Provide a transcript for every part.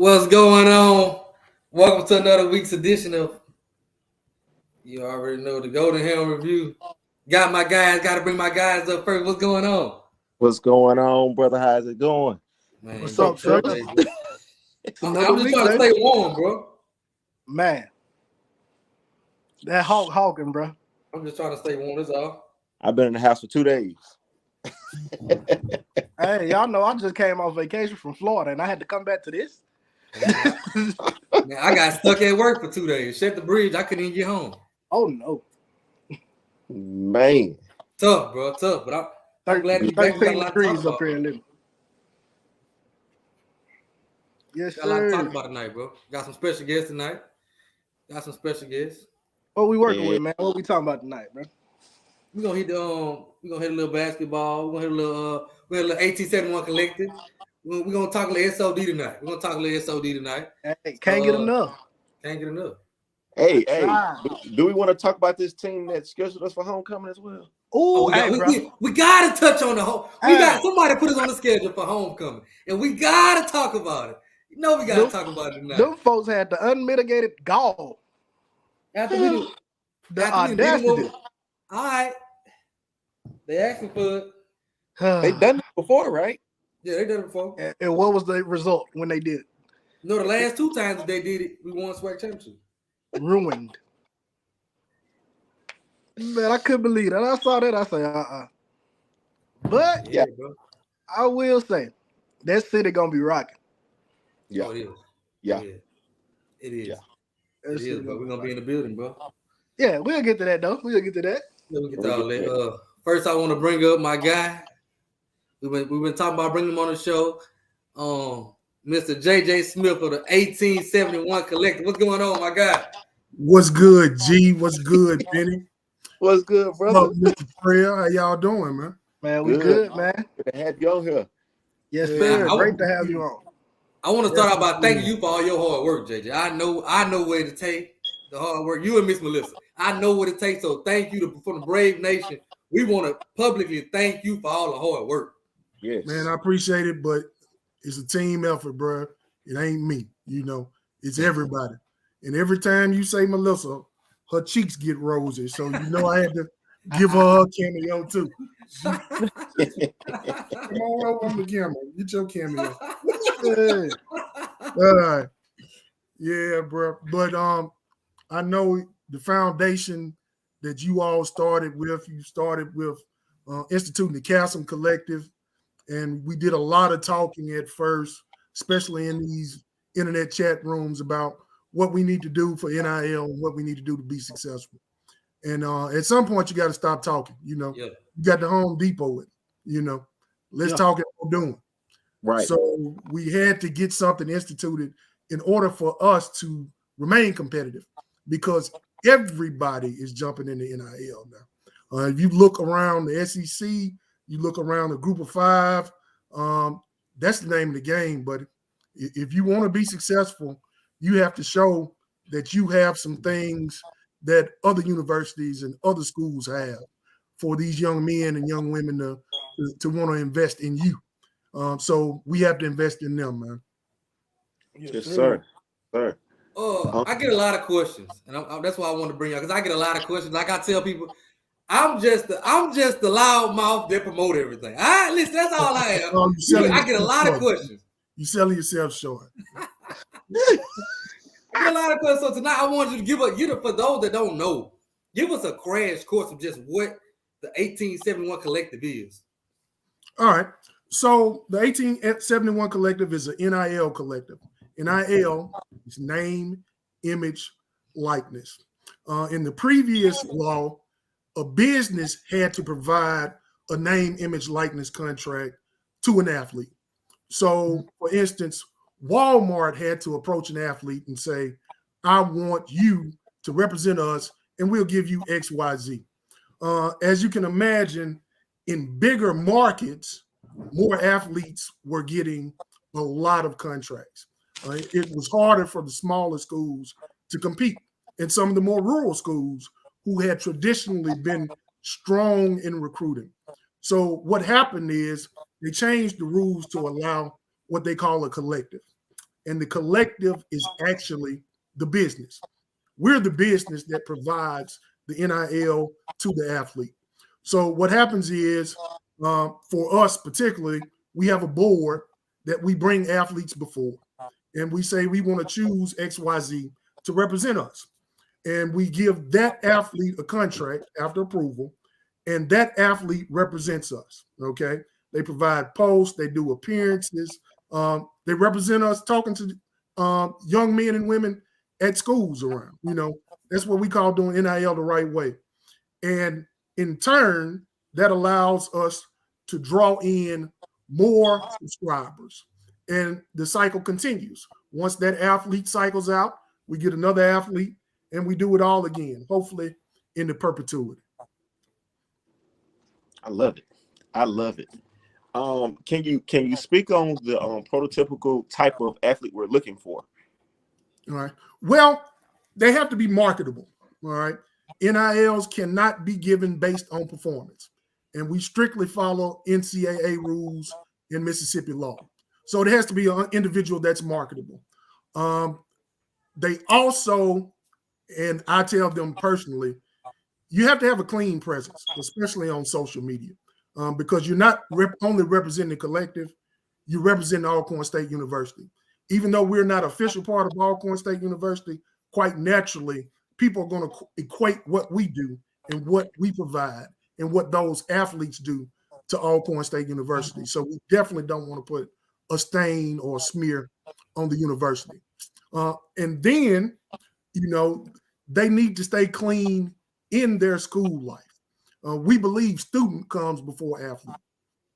What's going on? Welcome to another week's edition of you already know the Golden Helm Review. Got my guys, got to bring my guys up first. What's going on? What's going on, brother? How's it going? Man, What's up, fellas? I'm just trying to stay warm, bro. Man, that hawking, bro. I'm just trying to stay warm. That's all. I've been in the house for 2 days. Hey, y'all know I just came off vacation from Florida, and I had to come back to this. Man, I got stuck at work for 2 days. Shut the bridge. I couldn't even get home. Oh no, Man, Tough, bro. Tough. But I'm glad to be back. We got a lot to talk about. Up here, little. Yes, Got a lot to talk sir. about tonight, bro. Got some special guests tonight. What we working with, man? What we talking about tonight, bro? We're gonna hit a little basketball. We're gonna hit a little 1871 collective. We're gonna talk a little SOD tonight. Hey, can't get enough. Can't get enough. hey, do we want to talk about this team that scheduled us for homecoming as well? We gotta touch on the home. We got somebody put us on the schedule for homecoming, and we gotta talk about it. You know we gotta talk about it tonight. Them folks had the unmitigated gall. After we do, The audacity. all right. They asking for it. They've done it before, right? Yeah, they did it before. And what was the result when they did? No, the last 2 times that they did it, we won Swac'n championship. Ruined. Man, I couldn't believe that. I saw that. I said, But Yeah, bro. I will say, that city gonna be rocking. Yeah. Oh, it is. Yeah. It is. Yeah. It is, bro. We're gonna be in the building, bro. Yeah, we'll get to that though. We'll get to that. Yeah, we get to all that. First, I want to bring up my guy. We've been talking about bringing him on the show. Mr. JJ Smith of the 1871 Collective. What's going on, my guy? What's good, G? What's good, Benny? What's good, brother? Hello, Mr. Freya. How y'all doing, man? Man, we good, man. Good to have you on here. Yes, Yeah, sir. Great to have you on. I want to start out by thanking you for all your hard work, JJ. I know where to take the hard work. You and Miss Melissa. I know what it takes. So thank you from the Brave Nation. We want to publicly thank you for all the hard work. Yes. Man, I appreciate it, but it's a team effort, bro. It ain't me, It's everybody. And every time you say Melissa, her cheeks get rosy. So I had to give her a cameo too. Come on over on the camera. Get your cameo. All right. Yeah, bro. But I know the foundation that you all started with. You started with instituting the Castle Collective, and we did a lot of talking at first, especially in these internet chat rooms about what we need to do for NIL and what we need to do to be successful. And at some point, you got to stop talking. You got the Home Depot. Let's talk and we're doing. Right. So we had to get something instituted in order for us to remain competitive, because everybody is jumping into NIL now. If you look around the SEC, you look around the Group of Five, that's the name of the game. But if you want to be successful, you have to show that you have some things that other universities and other schools have for these young men and young women to want to invest in you. So we have to invest in them, man. Yes, sir. I get a lot of questions, and that's why I want to bring you, because I get a lot of questions. Like I tell people, I'm just the loud mouth that promote everything. Listen, that's all I am. I get a lot of questions. You selling yourself short. I get a lot of questions. So tonight I want you to give for those that don't know, give us a crash course of just what the 1871 Collective is. All right. So the 1871 Collective is an NIL collective. NIL is name, image, likeness. In the previous law, a business had to provide a name, image, likeness contract to an athlete. So, for instance, Walmart had to approach an athlete and say, I want you to represent us, and we'll give you X, Y, Z. As you can imagine, in bigger markets, more athletes were getting a lot of contracts. It was harder for the smaller schools to compete. And some of the more rural schools who had traditionally been strong in recruiting. So what happened is they changed the rules to allow what they call a collective. and the collective is actually the business. We're the business that provides the NIL to the athlete. So what happens is, for us particularly, we have a board that we bring athletes before, and we say we want to choose XYZ to represent us. And we give that athlete a contract after approval, and that athlete represents us, okay? They provide posts, they do appearances, they represent us talking to young men and women at schools around. That's what we call doing NIL the right way. And in turn, that allows us to draw in more subscribers. And the cycle continues. Once that athlete cycles out, we get another athlete, and we do it all again, hopefully into perpetuity. I love it. I love it. Can you speak on the prototypical type of athlete we're looking for? All right. Well, they have to be marketable. All right. NILs cannot be given based on performance, and we strictly follow NCAA rules and Mississippi law. So it has to be an individual that's marketable. They also, and I tell them personally, you have to have a clean presence, especially on social media, because you're not only representing the collective, you represent Alcorn State University. Even though we're not official part of Alcorn State University, quite naturally, people are going to equate what we do and what we provide and what those athletes do to Alcorn State University. So we definitely don't want to put a stain or a smear on the university. And then, they need to stay clean in their school life. We believe student comes before athlete.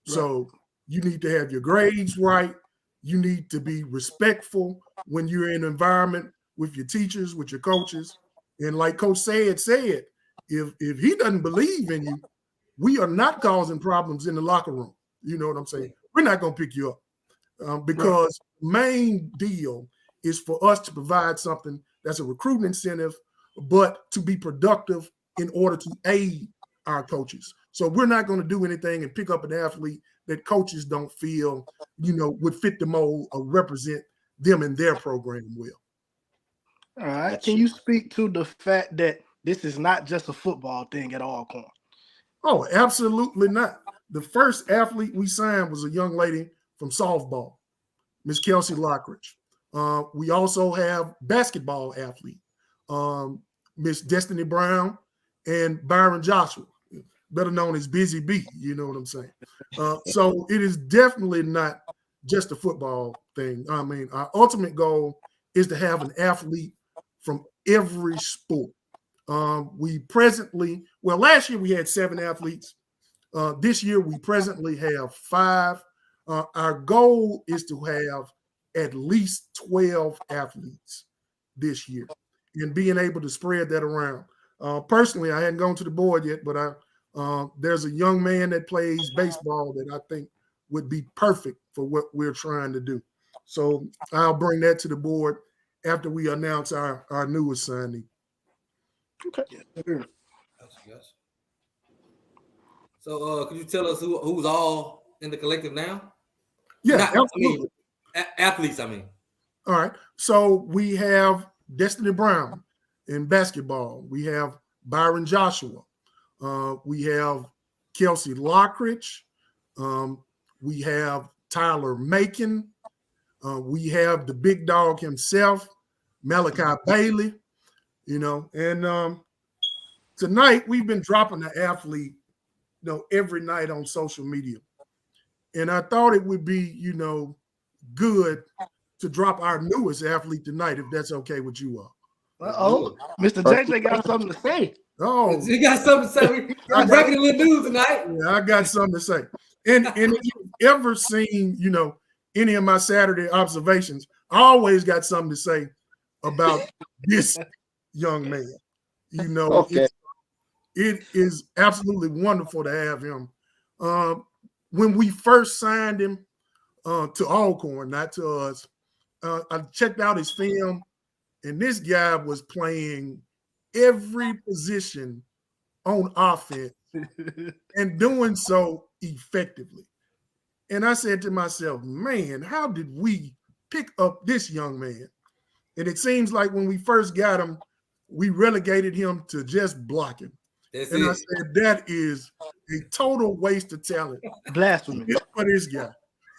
So you need to have your grades right. You need to be respectful when you're in an environment with your teachers, with your coaches. And like Coach said, if he doesn't believe in you, we are not causing problems in the locker room. You know what I'm saying? We're not going to pick you up because main deal is for us to provide something that's a recruiting incentive, but to be productive in order to aid our coaches. So we're not going to do anything and pick up an athlete that coaches don't feel, would fit the mold or represent them in their program well. All right. Can you speak to the fact that this is not just a football thing at Alcorn? Oh, absolutely not. The first athlete we signed was a young lady from softball, Miss Kelsey Lockridge. We also have basketball athlete, Miss Destiny Brown and Byron Joshua, better known as Busy B. You know what I'm saying? So it is definitely not just a football thing. I mean, our ultimate goal is to have an athlete from every sport. Last year we had 7 athletes. This year we presently have 5. Our goal is to have at least 12 athletes this year and being able to spread that around. Personally, I hadn't gone to the board yet, but there's a young man that plays baseball that I think would be perfect for what we're trying to do. So I'll bring that to the board after we announce our newest signee. Okay. Yes. So could you tell us who's all in the collective now? Yeah, absolutely. Athletes, I mean. All right. So we have Destiny Brown in basketball. We have Byron Joshua. We have Kelsey Lockridge. We have Tyler Macon. We have the big dog himself, Malachi Bailey. And tonight we've been dropping the athlete, every night on social media. And I thought it would be, good to drop our newest athlete tonight, if that's okay with you all. Uh-oh. Mr. JJ got something to say. Oh, you got something to say? I'm breaking a little news tonight. Yeah, I got something to say. And if you've ever seen, any of my Saturday observations, I always got something to say about this young man. Okay. It is absolutely wonderful to have him. When we first signed him to Alcorn, not to us, I checked out his film, and this guy was playing every position on offense and doing so effectively. And I said to myself, man, how did we pick up this young man. And it seems like when we first got him, we relegated him to just blocking. I said, that is a total waste of talent. Blasphemy. For this guy.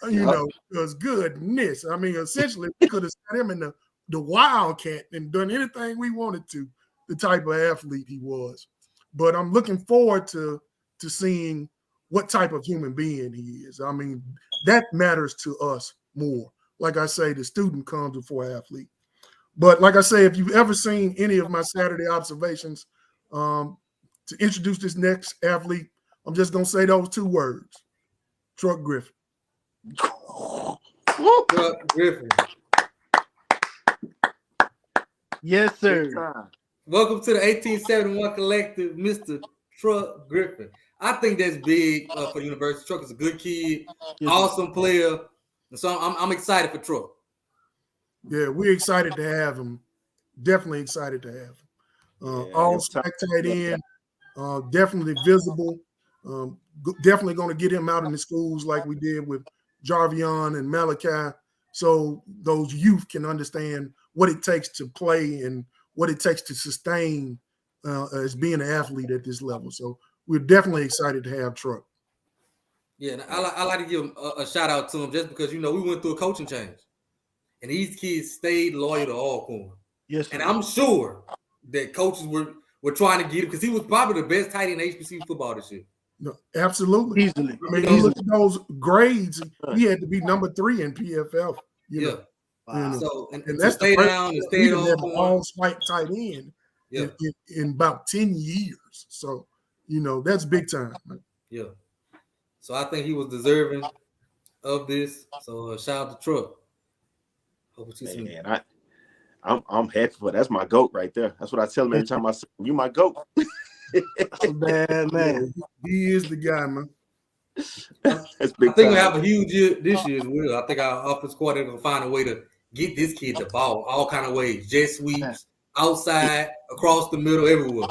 Because goodness. I mean, essentially, we could have set him in the Wildcat and done anything we wanted to, the type of athlete he was. But I'm looking forward to seeing what type of human being he is. I mean, that matters to us more. Like I say, the student comes before athlete. But like I say, if you've ever seen any of my Saturday observations, to introduce this next athlete, I'm just going to say those 2 words, Truck Griffin. Truck Griffin. Yes, sir. Welcome to the 1871 Collective, Mr. Truck Griffin. I think that's big for the university. Truck is a good kid, awesome player. And so I'm excited for Truck. Yeah, we're excited to have him. Definitely excited to have him. All SWAC tight end, definitely visible. Definitely going to get him out in the schools like we did with Jarvion and Malachi, so those youth can understand what it takes to play and what it takes to sustain as being an athlete at this level. So we're definitely excited to have Truck. Yeah, and I like to give a shout out to him just because, we went through a coaching change. And these kids stayed loyal to Alcorn. Yes, and I'm sure that coaches were trying to get him because he was probably the best tight end in HBCU football this year. No, absolutely. Easily. I mean, you look at those grades, he had to be number 3 in PFF. Wow. So, and that's stay the down and stay on all SWAC tight end in about 10 years. So, that's big time. Man. Yeah. So I think he was deserving of this. So shout out to Truck. Man, I'm happy for it. That's my GOAT right there. That's what I tell him every time I say, you my GOAT. Bad man. He is the guy, man. I think we have a huge year this year as well. I think our offense coordinator will find a way to get this kid the ball all kind of ways. Jet sweeps, outside, across the middle, everywhere.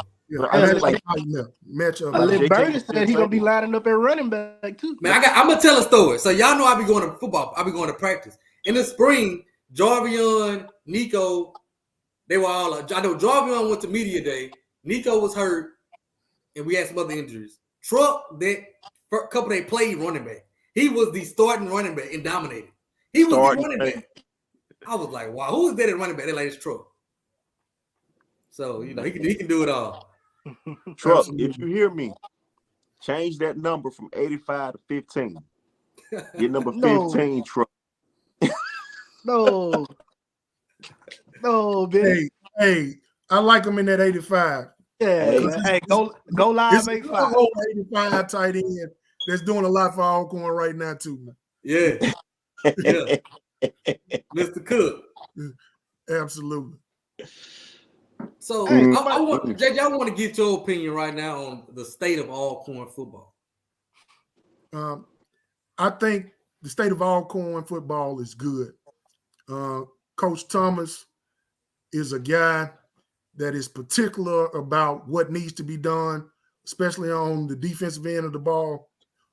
Matchup. Bernie said he's gonna be lining up at running back too. Man, I'm gonna tell a story. So y'all know I be going to football. I be going to practice in the spring. Jarvion, Nico, they were all. I know Jarvion went to media day. Nico was hurt, and we had some other injuries. Truck, that couple they played running back. He was the starting running back and dominated. He was the running back. I was like, wow, who is that at running back? They like, it's Truck. So he can do it all. Truck, if you hear me, change that number from 85 to 15. Get number 15, Truck. No, baby. Hey, I like him in that 85. Yeah, hey, go live 85. Whole 85 tight end that's doing a lot for Alcorn right now too, man. Yeah. Mr. Cook. Absolutely. So I want to get your opinion right now on the state of Alcorn football. I think the state of Alcorn football is good. Coach Thomas is a guy that is particular about what needs to be done, especially on the defensive end of the ball.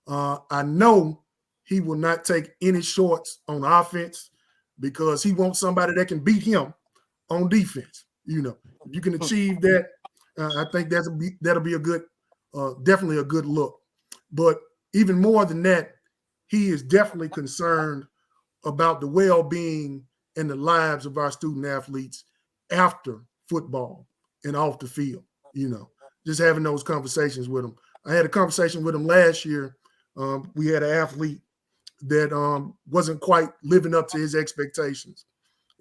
I know he will not take any shorts on offense because he wants somebody that can beat him on defense. If you can achieve that, I think that'll be a good, definitely a good look. But even more than that, he is definitely concerned about the well-being and the lives of our student athletes after football and off the field, just having those conversations with him. I had a conversation with him last year. We had an athlete that wasn't quite living up to his expectations.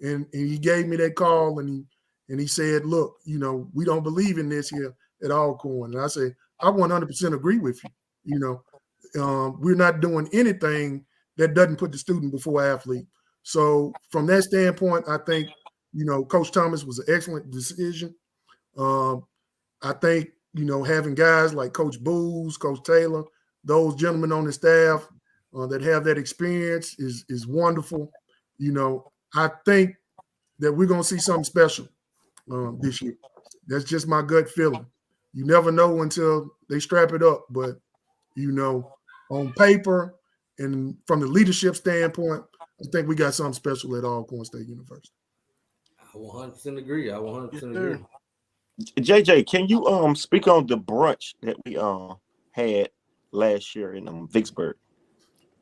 And he gave me that call and he said, look, we don't believe in this here at Alcorn. And I said, I 100% agree with you. We're not doing anything that doesn't put the student before athlete. So from that standpoint, I think, Coach Thomas was an excellent decision. I think, having guys like Coach Booz, Coach Taylor, those gentlemen on the staff that have that experience is wonderful. I think that we're going to see something special this year. That's just my gut feeling. You never know until they strap it up, but, on paper and from the leadership standpoint, I think we got something special at Alcorn State University. I 100% agree. I 100% agree. JJ, can you speak on the brunch that we had last year in Vicksburg?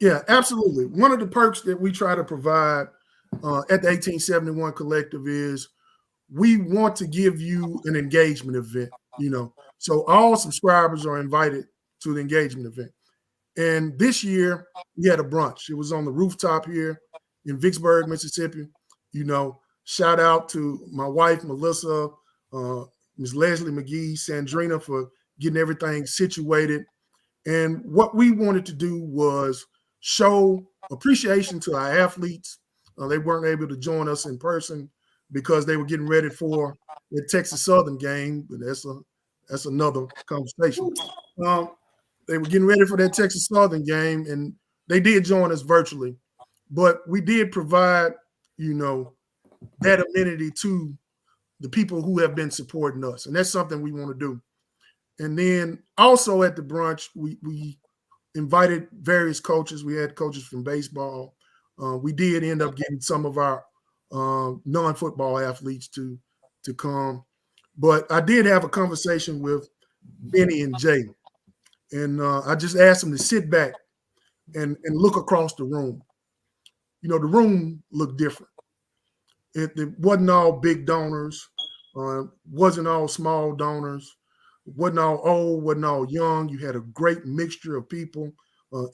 Yeah, absolutely. One of the perks that we try to provide at the 1871 Collective is we want to give you an engagement event, So all subscribers are invited to the engagement event. And this year we had a brunch. It was on the rooftop here in Vicksburg, Mississippi. Shout out to my wife, Melissa, Ms. Leslie McGee, Sandrina for getting everything situated. And what we wanted to do was show appreciation to our athletes. They weren't able to join us in person because they were getting ready for the Texas Southern game, but that's another conversation. They were getting ready for that Texas Southern game, and they did join us virtually. But we did provide, that amenity to the people who have been supporting us, and that's something we want to do. And then also at the brunch, we invited various coaches. We had coaches from baseball. We did end up getting some of our non-football athletes to come. But I did have a conversation with Benny and Jay. And I just asked them to sit back and look across the room. The room looked different. It wasn't all big donors. Wasn't all small donors. Wasn't all old, wasn't all young. You had a great mixture of people.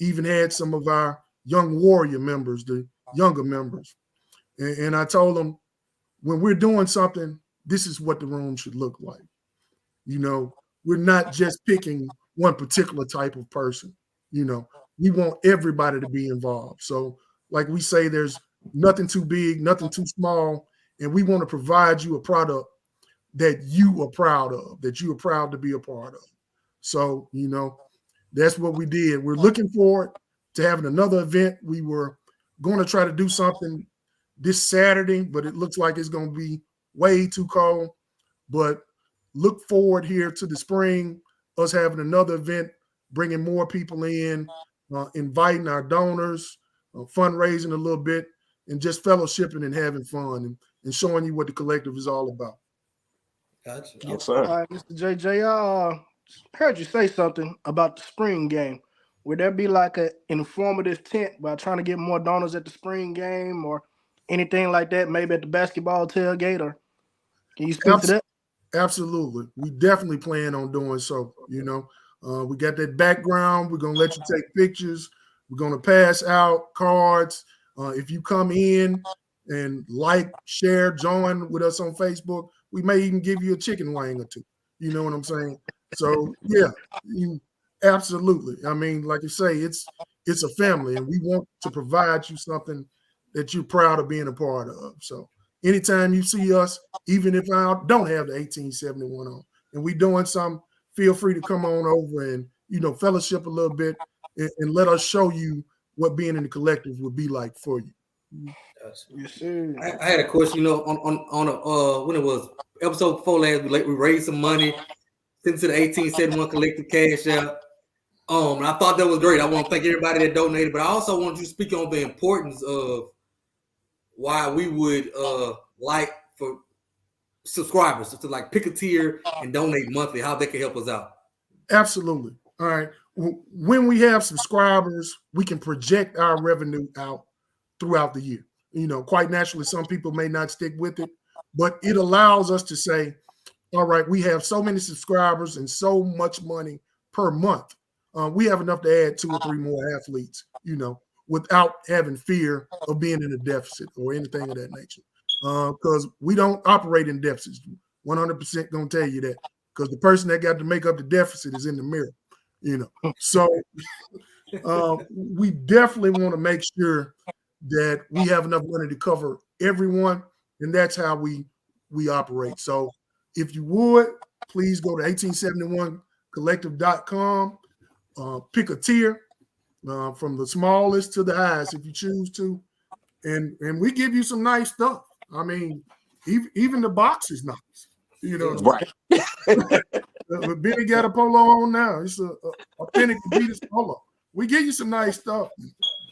Even had some of our young warrior members, the younger members. And I told them, when we're doing something, this is what the room should look like. We're not just picking one particular type of person. We want everybody to be involved. So like we say, there's nothing too big, nothing too small. And we want to provide you a product that you are proud of, that you are proud to be a part of. So, that's what we did. We're looking forward to having another event. We were going to try to do something this Saturday, but it looks like it's going to be way too cold. But look forward here to the spring, us having another event, bringing more people in, inviting our donors, fundraising a little bit, and just fellowshipping and having fun and showing you what the collective is all about. Gotcha. Yes, sir. All right, Mr. JJ, I heard you say something about the spring game. Would there be like an informative tent by trying to get more donors at the spring game or anything like that, maybe at the basketball tailgate? Or can you speak to that? Absolutely. We definitely plan on doing so. We got that background. We're going to let you take pictures. We're going to pass out cards. If you come in and like, share, join with us on Facebook, we may even give you a chicken wing or two. You know what I'm saying? So, yeah, absolutely. I mean, like you say, it's a family, and we want to provide you something that you're proud of being a part of. So anytime you see us, even if I don't have the 1871 on and we doing something, feel free to come on over and, fellowship a little bit and let us show you what being in the collective would be like for you. Yes, sir. I had a question, on when it was episode 4 last, we raised some money, sent to the 1871 collective cash out. And I thought that was great. I want to thank everybody that donated, but I also want you to speak on the importance of why we would like for subscribers to like pick a tier and donate monthly, how they can help us out. Absolutely. All right. When we have subscribers, we can project our revenue out throughout the year. Quite naturally, some people may not stick with it, but it allows us to say, all right, we have so many subscribers and so much money per month. We have enough to add 2 or 3 more athletes, without having fear of being in a deficit or anything of that nature. Because we don't operate in deficits. 100% going to tell you that. Because the person that got to make up the deficit is in the mirror, So we definitely want to make sure that we have enough money to cover everyone, and that's how we operate. So if you would, please go to 1871collective.com, pick a tier from the smallest to the highest if you choose to, and we give you some nice stuff. I mean, even the box is nice. Right. Benny got a polo on now. It's a authentic Adidas polo. We give you some nice stuff.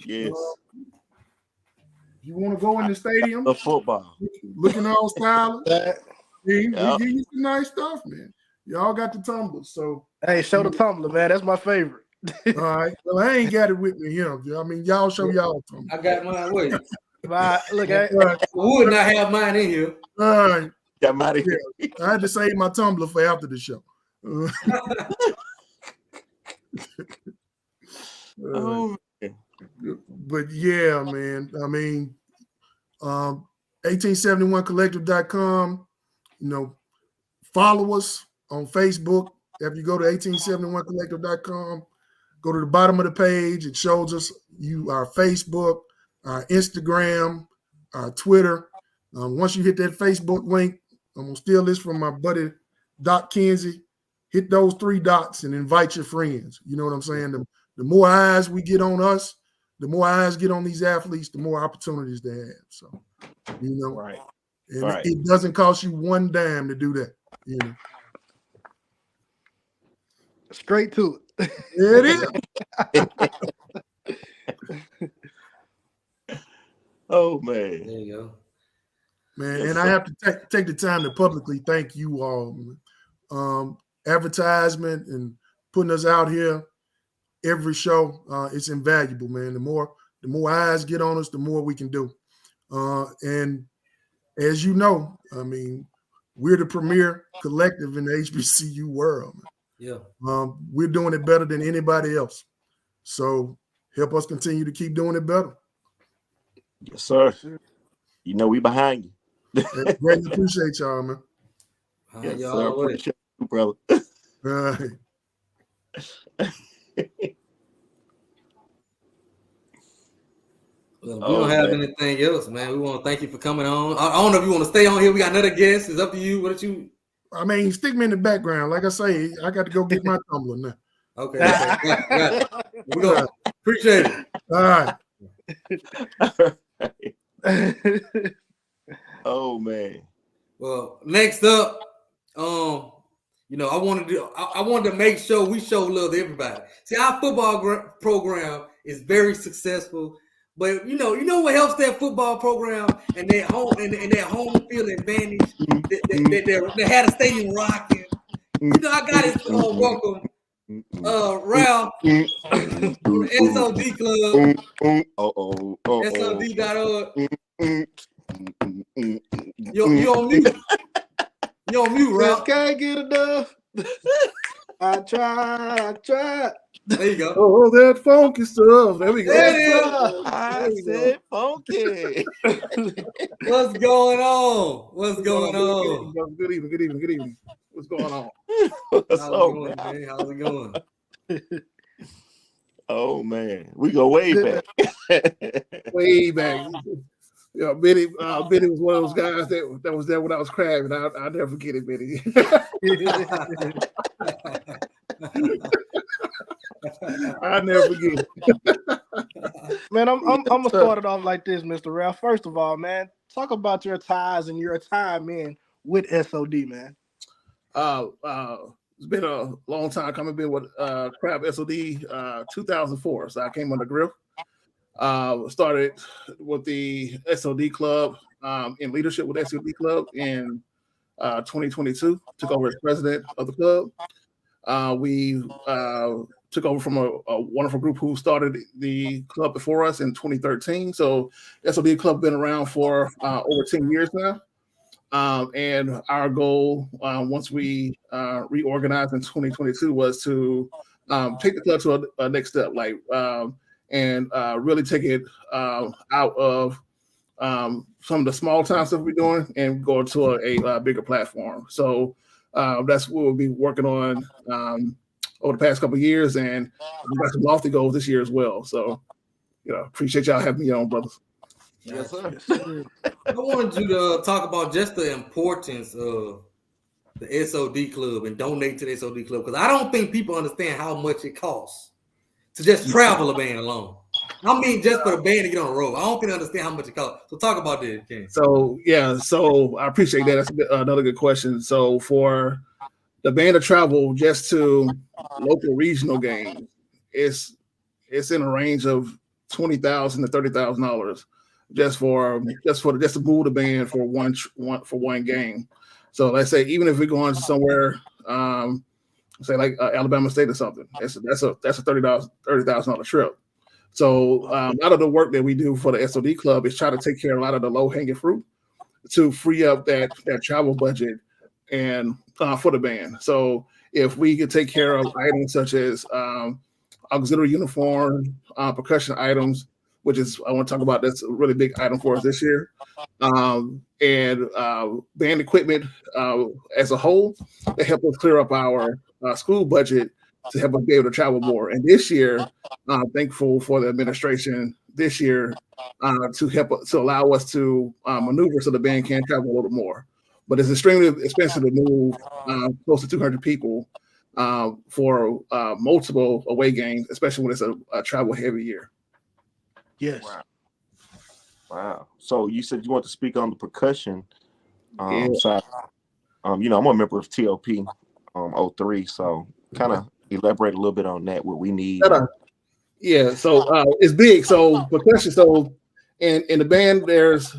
Yes. You want to go in the stadium? The football. Looking all stylish. We Yep. give you some nice stuff, man. Y'all got the tumblers. So hey, show the tumbler, man. That's my favorite. all right. Well, I ain't got it with me here. I mean, y'all show y'all tumbler. I got mine. Wait. Look, Would not have mine in here. All right. Got mine in Yeah. I had to save my tumbler for after the show. Oh, but yeah, man. I mean, 1871collective.com. You know, follow us on Facebook. If you go to 1871collective.com, go to the bottom of the page. It shows us our Facebook, our Instagram, our Twitter. Once you hit that Facebook link, I'm gonna steal this from my buddy Doc Kinsey. Hit those 3 dots and invite your friends. You know what I'm saying? The more eyes we get on us, the more eyes get on these athletes, the more opportunities they have. So, you know, right. And Right. it doesn't cost you one dime to do that. You know, straight to it. it is. Oh man. There you go. Man, Yes, and sir. I have to take the time to publicly thank you all. Advertisement and putting us out here every show, it's invaluable, man. The more eyes get on us, the more we can do. And as you know, I mean, we're the premier collective in the HBCU world. Yeah. We're doing it better than anybody else. So help us continue to keep doing it better. Yes, sir. You know we behind you. Greatly appreciate y'all, man. Yes, Y'all sir. away. Appreciate you, brother. Right. Well, if we don't have anything else, man, we want to thank you for coming on. I don't know if you want to stay on here. We got another guest. It's up to you. What you? I mean, stick me in the background. Like I say, I got to go get my tumbler now. Okay. Got it. We go. Appreciate it. All right. Oh man. Well, next up, you know, I wanted to make sure we show love to everybody. See, our football program is very successful, but you know what helps that football program and their home and their home field advantage. They had a stadium rocking. You know, I got it. Welcome, Ralph from the SOD Club. SOD.org. You on mute. You on mute, Ralph. Can't get enough. I tried. There you go. Oh, that funky stuff. There we go. There it is. I said funky. What's going on? What's going on? Good evening. What's going on? What's How's it up, going, man? man? How's it going? Oh man, we go way back. Way back. Yeah, Benny was one of those guys that was there when I was crabbing. I'll never forget it, Benny. I'll never forget it. Man, I'm gonna start it off like this, Mr. Ralph. First of all, man, talk about your ties and your time in with SOD, man. It's been a long time coming. Been with Crab SOD 2004. So I came on the grip. Started with the SOD club in leadership with SOD club in 2022. Took over as president of the club. We took over from a wonderful group who started the club before us in 2013. So SOD club been around for over 10 years now. And our goal, once we reorganized in 2022, was to take the club to a next step, and really take it out of some of the small time stuff we're doing and go to a bigger platform. So that's what we'll be working on over the past couple of years, and we got some lofty goals this year as well. So, appreciate y'all having me on, brothers. Yes, sir. I wanted you to talk about just the importance of the SOD club and donate to the SOD club, because I don't think people understand how much it costs to just travel a band alone. I mean, just for the band to get on the road. I don't think they understand how much it costs. So talk about that, Ken. So I appreciate that. That's another good question. So for the band to travel just to local regional games, it's in a range of $20,000 to $30,000. just to move the band for one game. So let's say even if we're going somewhere, say like Alabama State or something, that's a $30,000 trip. So a lot of the work that we do for the SOD club is try to take care of a lot of the low hanging fruit to free up that travel budget and for the band. So if we could take care of items such as auxiliary uniform, percussion items, which is I want to talk about, that's a really big item for us this year, and band equipment as a whole, they help us clear up our school budget to help us be able to travel more. And this year, thankful for the administration this year to allow us to maneuver so the band can travel a little more. But it's extremely expensive to move close to 200 people for multiple away games, especially when it's a travel heavy year. Yes. Wow. So you said you want to speak on the percussion side. I'm a member of TOP 03, so kind of elaborate a little bit on that, what we need. Yeah, so it's big. So percussion, so in the band, there's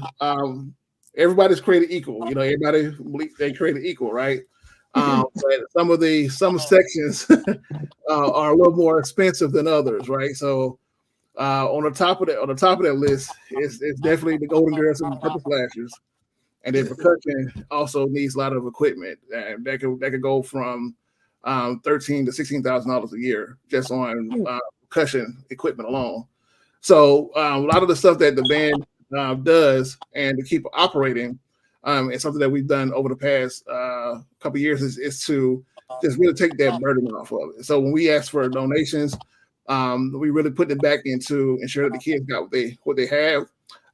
everybody's created equal. Everybody they created equal, right? But some sections are a little more expensive than others, right? So on the top of that list is definitely the Golden Girls and Purple Flashers, and then percussion also needs a lot of equipment, and that could go from $13,000 to $16,000 a year just on percussion equipment alone. So a lot of the stuff that the band does and to keep operating, and something that we've done over the past couple of years is to just really take that burden off of it. So when we ask for donations, we really put it back into ensure that the kids got what they have.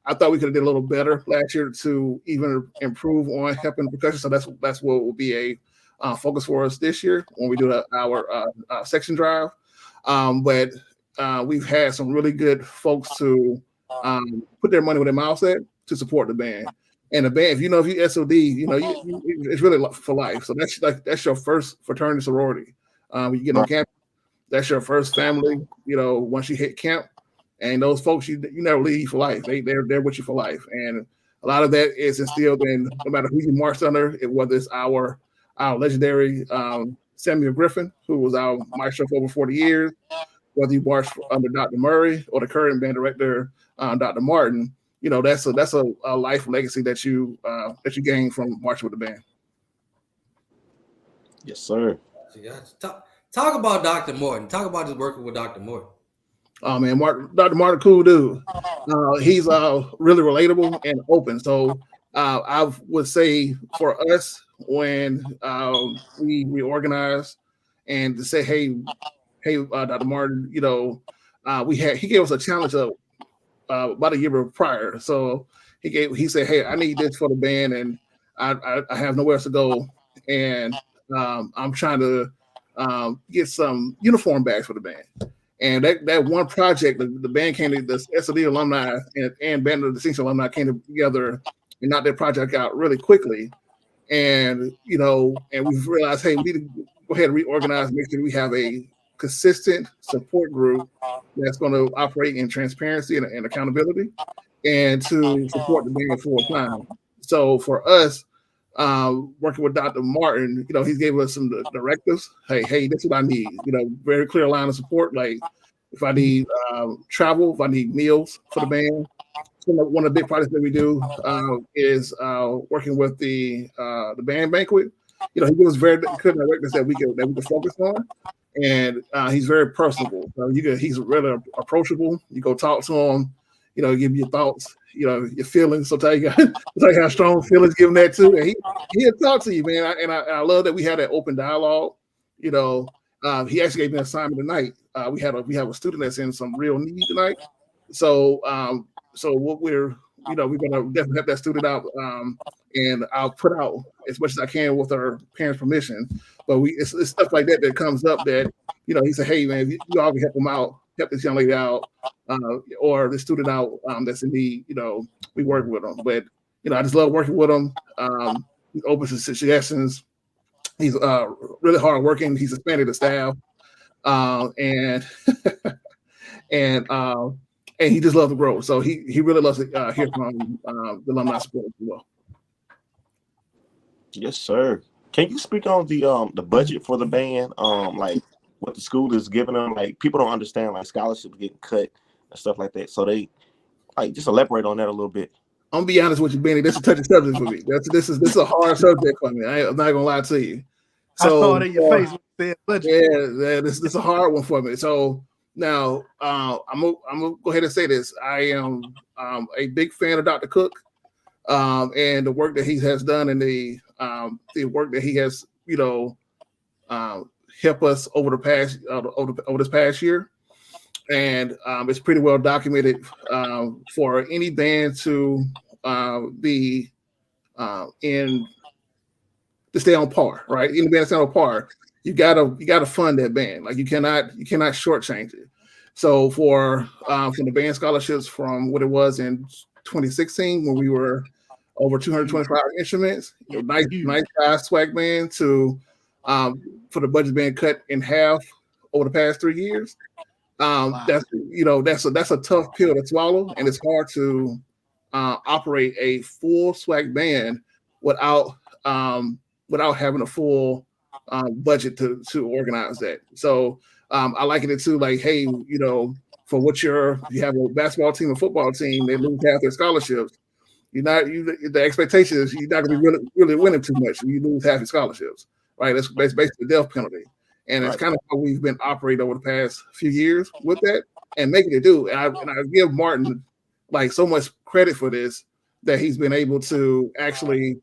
I thought we could have did a little better last year to even improve on helping percussion. So that's what will be a focus for us this year when we do our section drive. But we've had some really good folks to put their money where their mouths at to support the band. And the band, if you SOD, it's really for life. So that's your first fraternity sorority. When you get on campus, that's your first family. Once you hit camp, and those folks you never leave for life. They're with you for life, and a lot of that is instilled in no matter who you marched under, whether it's our legendary Samuel Griffin, who was our maestro for over 40 years, whether you marched under Dr. Murray or the current band director, Dr. Martin. That's a life legacy that you gain from marching with the band. Yes, sir. Talk about Dr. Martin. Talk about just working with Dr. Martin. Oh man, Dr. Martin, cool dude. He's really relatable and open. So I would say for us when we reorganized and to say, hey, Dr. Martin, he gave us a challenge of about a year prior. So he said, hey, I need this for the band, and I have nowhere else to go, and I'm trying to get some uniform bags for the band. And that one project, the band came to the SOD alumni and Band of Distinction alumni came together and knocked that project out really quickly. And and we've realized, hey, we need to go ahead and reorganize, make sure we have a consistent support group that's going to operate in transparency and accountability, and to support the band full time. So for us, working with Dr. Martin, he gave us some directives. Hey, that's what I need. Very clear line of support. Like if I need travel, if I need meals for the band. So one of the big projects that we do is working with the band banquet. He gives us very clear directives that we can focus on, and he's very personable. So he's really approachable. You go talk to him. Give you your thoughts. Your feelings. So tell you how strong feelings, give him that too. And he'll talk to you, man. I love that we had that open dialogue. He actually gave me an assignment tonight. We have a student that's in some real need tonight. So what we're gonna definitely help that student out, and I'll put out as much as I can with our parents' permission. But it's stuff like that comes up that he said, hey man, you all can help him out, help this young lady out, or the student out that's in need. We work with them. But I just love working with him. He's open to suggestions. He's really hard working. He's expanded the staff, and and he just loves to grow. So he really loves to hear from the alumni support as well. Yes, sir. Can you speak on the budget for the band? Like what the school is giving them? Like people don't understand like scholarships getting cut and stuff like that. So they like just elaborate on that a little bit. I'm gonna be honest with you, Benny. This is a touchy subject for me. This is a hard subject for me. I'm not gonna lie to you. So, I saw it in your face. Yeah, this is a hard one for me. So now I'm gonna go ahead and say this. I am a big fan of Dr. Cook and the work that he has done and the work that he has helped us over the past over this past year. And it's pretty well documented for any band to be to stay on par, right? Any band to stay on par, you gotta fund that band. Like you cannot shortchange it. So from the band scholarships from what it was in 2016 when we were over 225 instruments, nice size swag band to for the budget being cut in half over the past 3 years. That's a tough pill to swallow, and it's hard to operate a full swag band without having a full budget to organize that. So I liken it to like, hey, for what you have a basketball team, a football team, they lose half their scholarships. The expectation is you're not going to be really winning too much. You lose half your scholarships, right? That's basically the death penalty. And it's kind of how we've been operating over the past few years with that and making it do. And I give Martin like so much credit for this, that he's been able to actually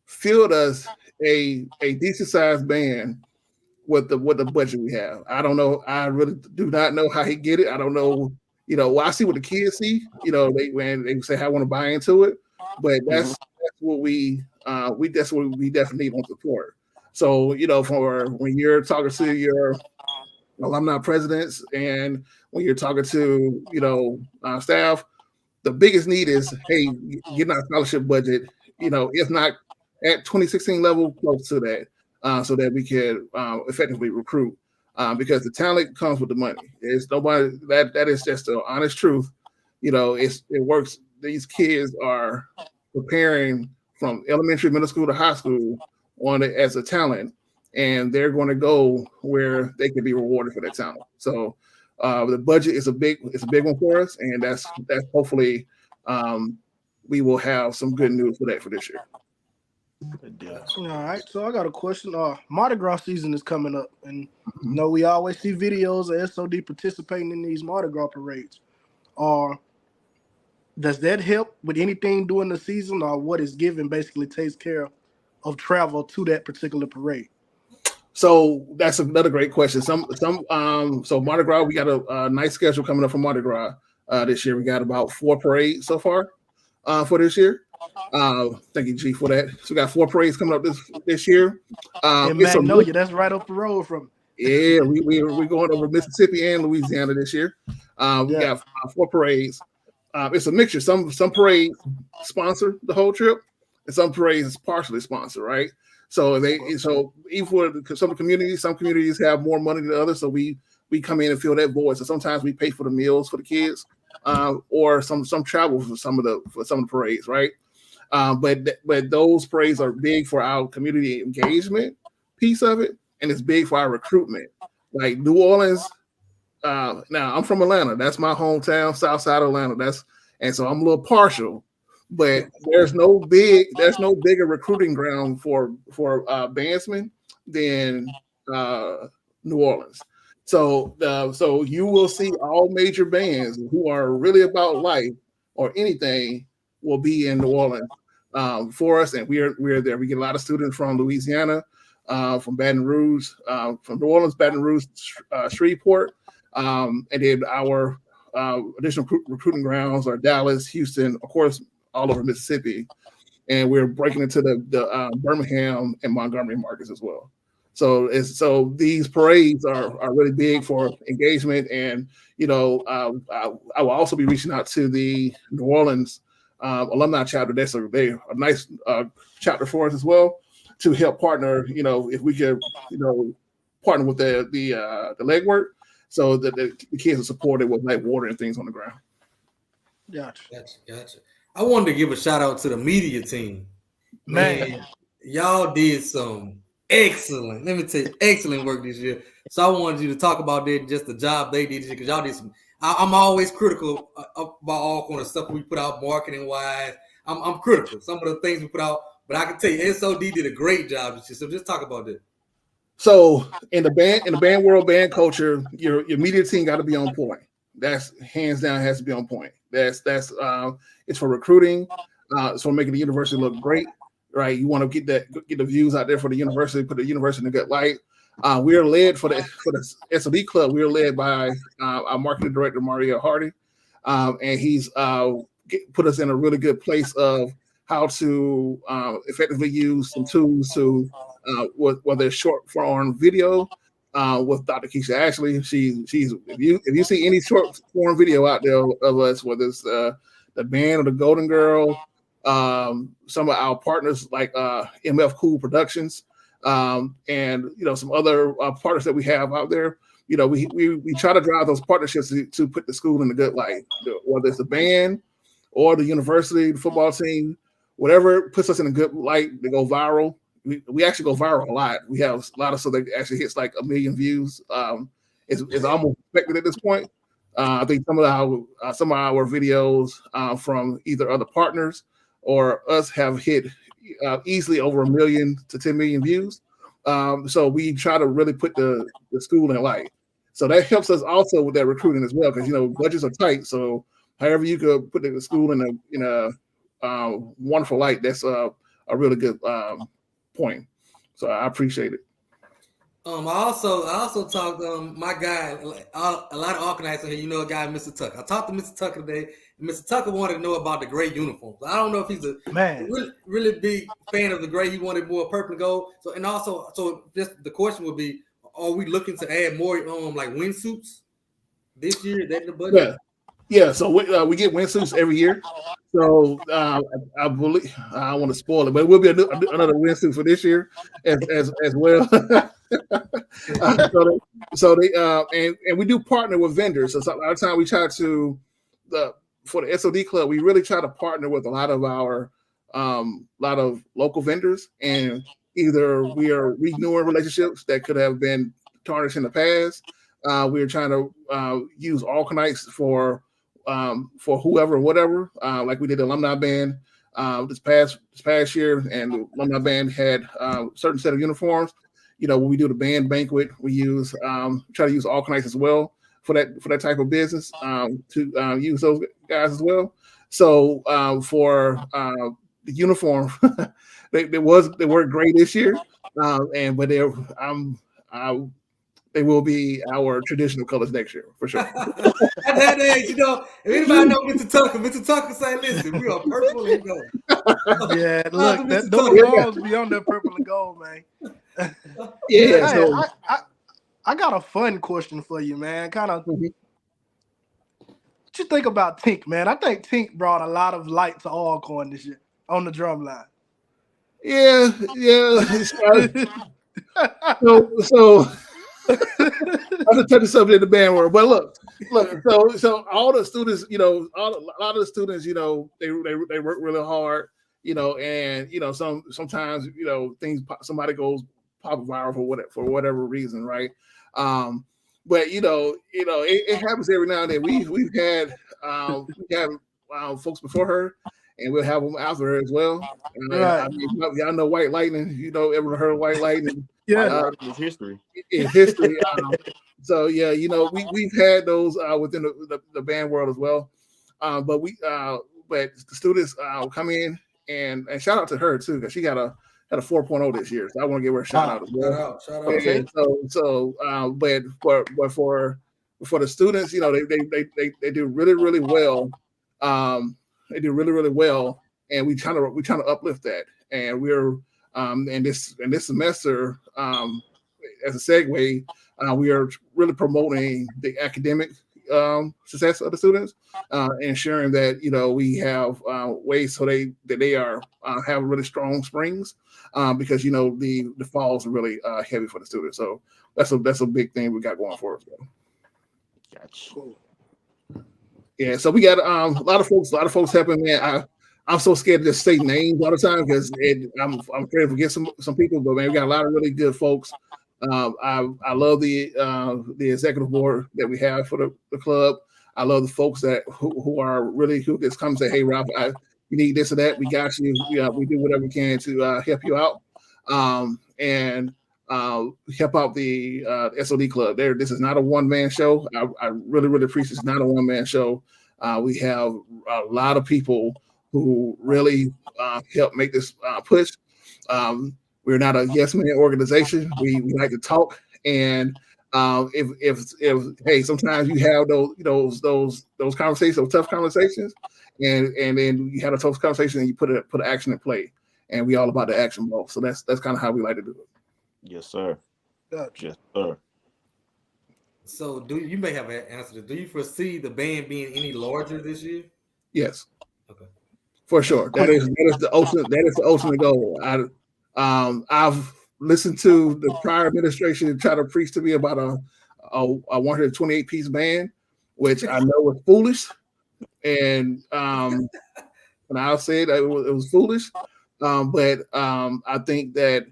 field us a decent sized band with the budget we have. I don't know. I really do not know how he get it. I don't know. Well, I see what the kids see. They say I want to buy into it, but that's what we definitely need on support. So, for when you're talking to your alumni presidents and when you're talking to, staff, the biggest need is, hey, getting our scholarship budget, if not at 2016 level, close to that, so that we can effectively recruit. Because the talent comes with the money. It's nobody that is just the honest truth. It works. These kids are preparing from elementary, middle school to high school on it as a talent, and they're going to go where they can be rewarded for their talent. So the budget is a big one for us, and that's hopefully we will have some good news for that for this year. All right, so I got a question. Mardi Gras season is coming up, and we always see videos of SOD participating in these Mardi Gras parades. Does that help with anything during the season, or what is given basically takes care of travel to that particular parade? So that's another great question. So Mardi Gras, we got a nice schedule coming up for Mardi Gras this year. We got about 4 parades so far for this year. Thank you, G, for that. So we got 4 parades coming up this year. In Magnolia, that's right up the road from. Yeah, we're going over Mississippi and Louisiana this year. We got 4 parades. It's a mixture. Some parades sponsor the whole trip, and some parades partially sponsor, right? So even for some communities have more money than others, so we come in and fill that void. So sometimes we pay for the meals for the kids, or some travel for some of the parades, right? But those parades are big for our community engagement piece of it, and it's big for our recruitment. Like New Orleans, now I'm from Atlanta. That's my hometown, South Side of Atlanta. And so I'm a little partial, but there's no bigger recruiting ground for bandsmen than New Orleans. So you will see all major bands who are really about life or anything will be in New Orleans for us, and we're there. We get a lot of students from Louisiana, from Baton Rouge, from New Orleans, Baton Rouge, Shreveport, and then our additional recruiting grounds are Dallas, Houston, of course, all over Mississippi, and we're breaking into the Birmingham and Montgomery markets as well. So these parades are really big for engagement, and I will also be reaching out to the New Orleans alumni chapter. That's a nice chapter for us as well to help partner. If we could partner with the legwork. so that the kids are supported with like water and things on the ground. Gotcha. I wanted to give a shout out to the media team. Man, y'all did some excellent, let me tell you, excellent work this year. So I wanted you to talk about that, just the job they did this year, because y'all did some. I'm always critical about all kind of stuff we put out marketing wise. I'm critical some of the things we put out, but I can tell you SOD did a great job this year. So just talk about that. So in the band world, band culture, your media team got to be on point. That's hands down has to be on point. That's it's for recruiting. It's for making the university look great, right? You want to get the views out there for the university, put the university in a good light. We are led for the SOD club. We are led by our marketing director Maria Hardy, and he's put us in a really good place of how to effectively use some tools to whether it's short form video with Dr. Keisha Ashley. She's if you see any short form video out there of us, whether it's the band or the Golden Girl, some of our partners like MF Cool Productions, and some other partners that we have out there. We try to drive those partnerships to put the school in a good light, whether it's the band or the university, the football team, whatever puts us in a good light to go viral. We actually go viral a lot. We have a lot of stuff that actually hits like 1 million views. It's almost expected at this point. I think some of our videos from either other partners or us have hit easily over 1 million to 10 million views. So we try to really put the school in light. So that helps us also with that recruiting as well, because budgets are tight. So however you could put the school in a wonderful light, that's a really good point. So I appreciate it. I also talked my guy, a lot of organizers here, a guy, Mr. Tucker. I talked to Mr. Tucker today, and Mr. Tucker wanted to know about the gray uniforms. I don't know if he's a really big fan of the gray. He wanted more purple and gold. So just the question would be, are we looking to add more like windsuits this year? Is that in the budget? Yeah. So we get windsuits every year. So I believe I don't want to spoil it, but it will be another windsuit for this year as well. And we do partner with vendors. So a lot of time we try to for the SOD club, we really try to partner with a lot of our lot of local vendors, and either we are renewing relationships that could have been tarnished in the past. We are trying to use Alkanites for whoever, whatever, like we did the alumni band this past year, and the alumni band had a certain set of uniforms. When we do the band banquet, we use try to use Alkanites as well for that type of business to use those guys as well. So for the uniform, they worked great this year, but they will be our traditional colors next year for sure. At that age, if anybody know Mr. Tucker say, listen, we are purple and gold. Yeah, look, those balls be on that purple and gold, man. Yeah. Hey, I got a fun question for you, man. Kind of, what you think about Tink, man? I think Tink brought a lot of light to Alcorn this year on the drum line. Yeah. So I'm gonna touch something in the band world, but look. So all the students, a lot of the students, they work really hard, and sometimes things somebody goes pop viral for whatever reason, right? But it happens every now and then. We've had folks before her, and we'll have them after her as well. Right. Y'all know White Lightning. Ever heard of White Lightning? Yeah, it's history. In history. So yeah, we've had those within the band world as well. But the students come in and shout out to her too, because she had a 4.0 this year. So I want to give her a shout out as well. Shout out. But for the students, they do really, really well. They do really, really well, and we trying to uplift that. And we're and this semester, as a segue, we are really promoting the academic success of the students, ensuring that we have ways so they are have really strong springs, because the falls are really heavy for the students. So that's a big thing we got going for us. Gotcha. Cool. Yeah, so we got a lot of folks helping, man. I'm so scared to just say names all the time because I'm afraid to forget some people, but man, we got a lot of really good folks. I love the executive board that we have for the club. I love the folks who are really who just come and say, "Hey, Ralph, you need this or that. We got you. We do whatever we can to help you out and help out the SOD club." This is not a one-man show. I really, really appreciate it's not a one-man show. We have a lot of people who really help make this push. We're not a yes man organization. We like to talk, and if hey, sometimes you have those conversations, those tough conversations, and then you had a tough conversation and you put action in play, and we all about the action ball. So that's kind of how we like to do it. Yes, sir. Gotcha. Yes, sir. So you may have answered it. Do you foresee the band being any larger this year? Yes. Okay. For sure. That is the ultimate goal. I've listened to the prior administration try to preach to me about a 128 piece band, which I know was foolish, and I'll say that it was foolish. But I think that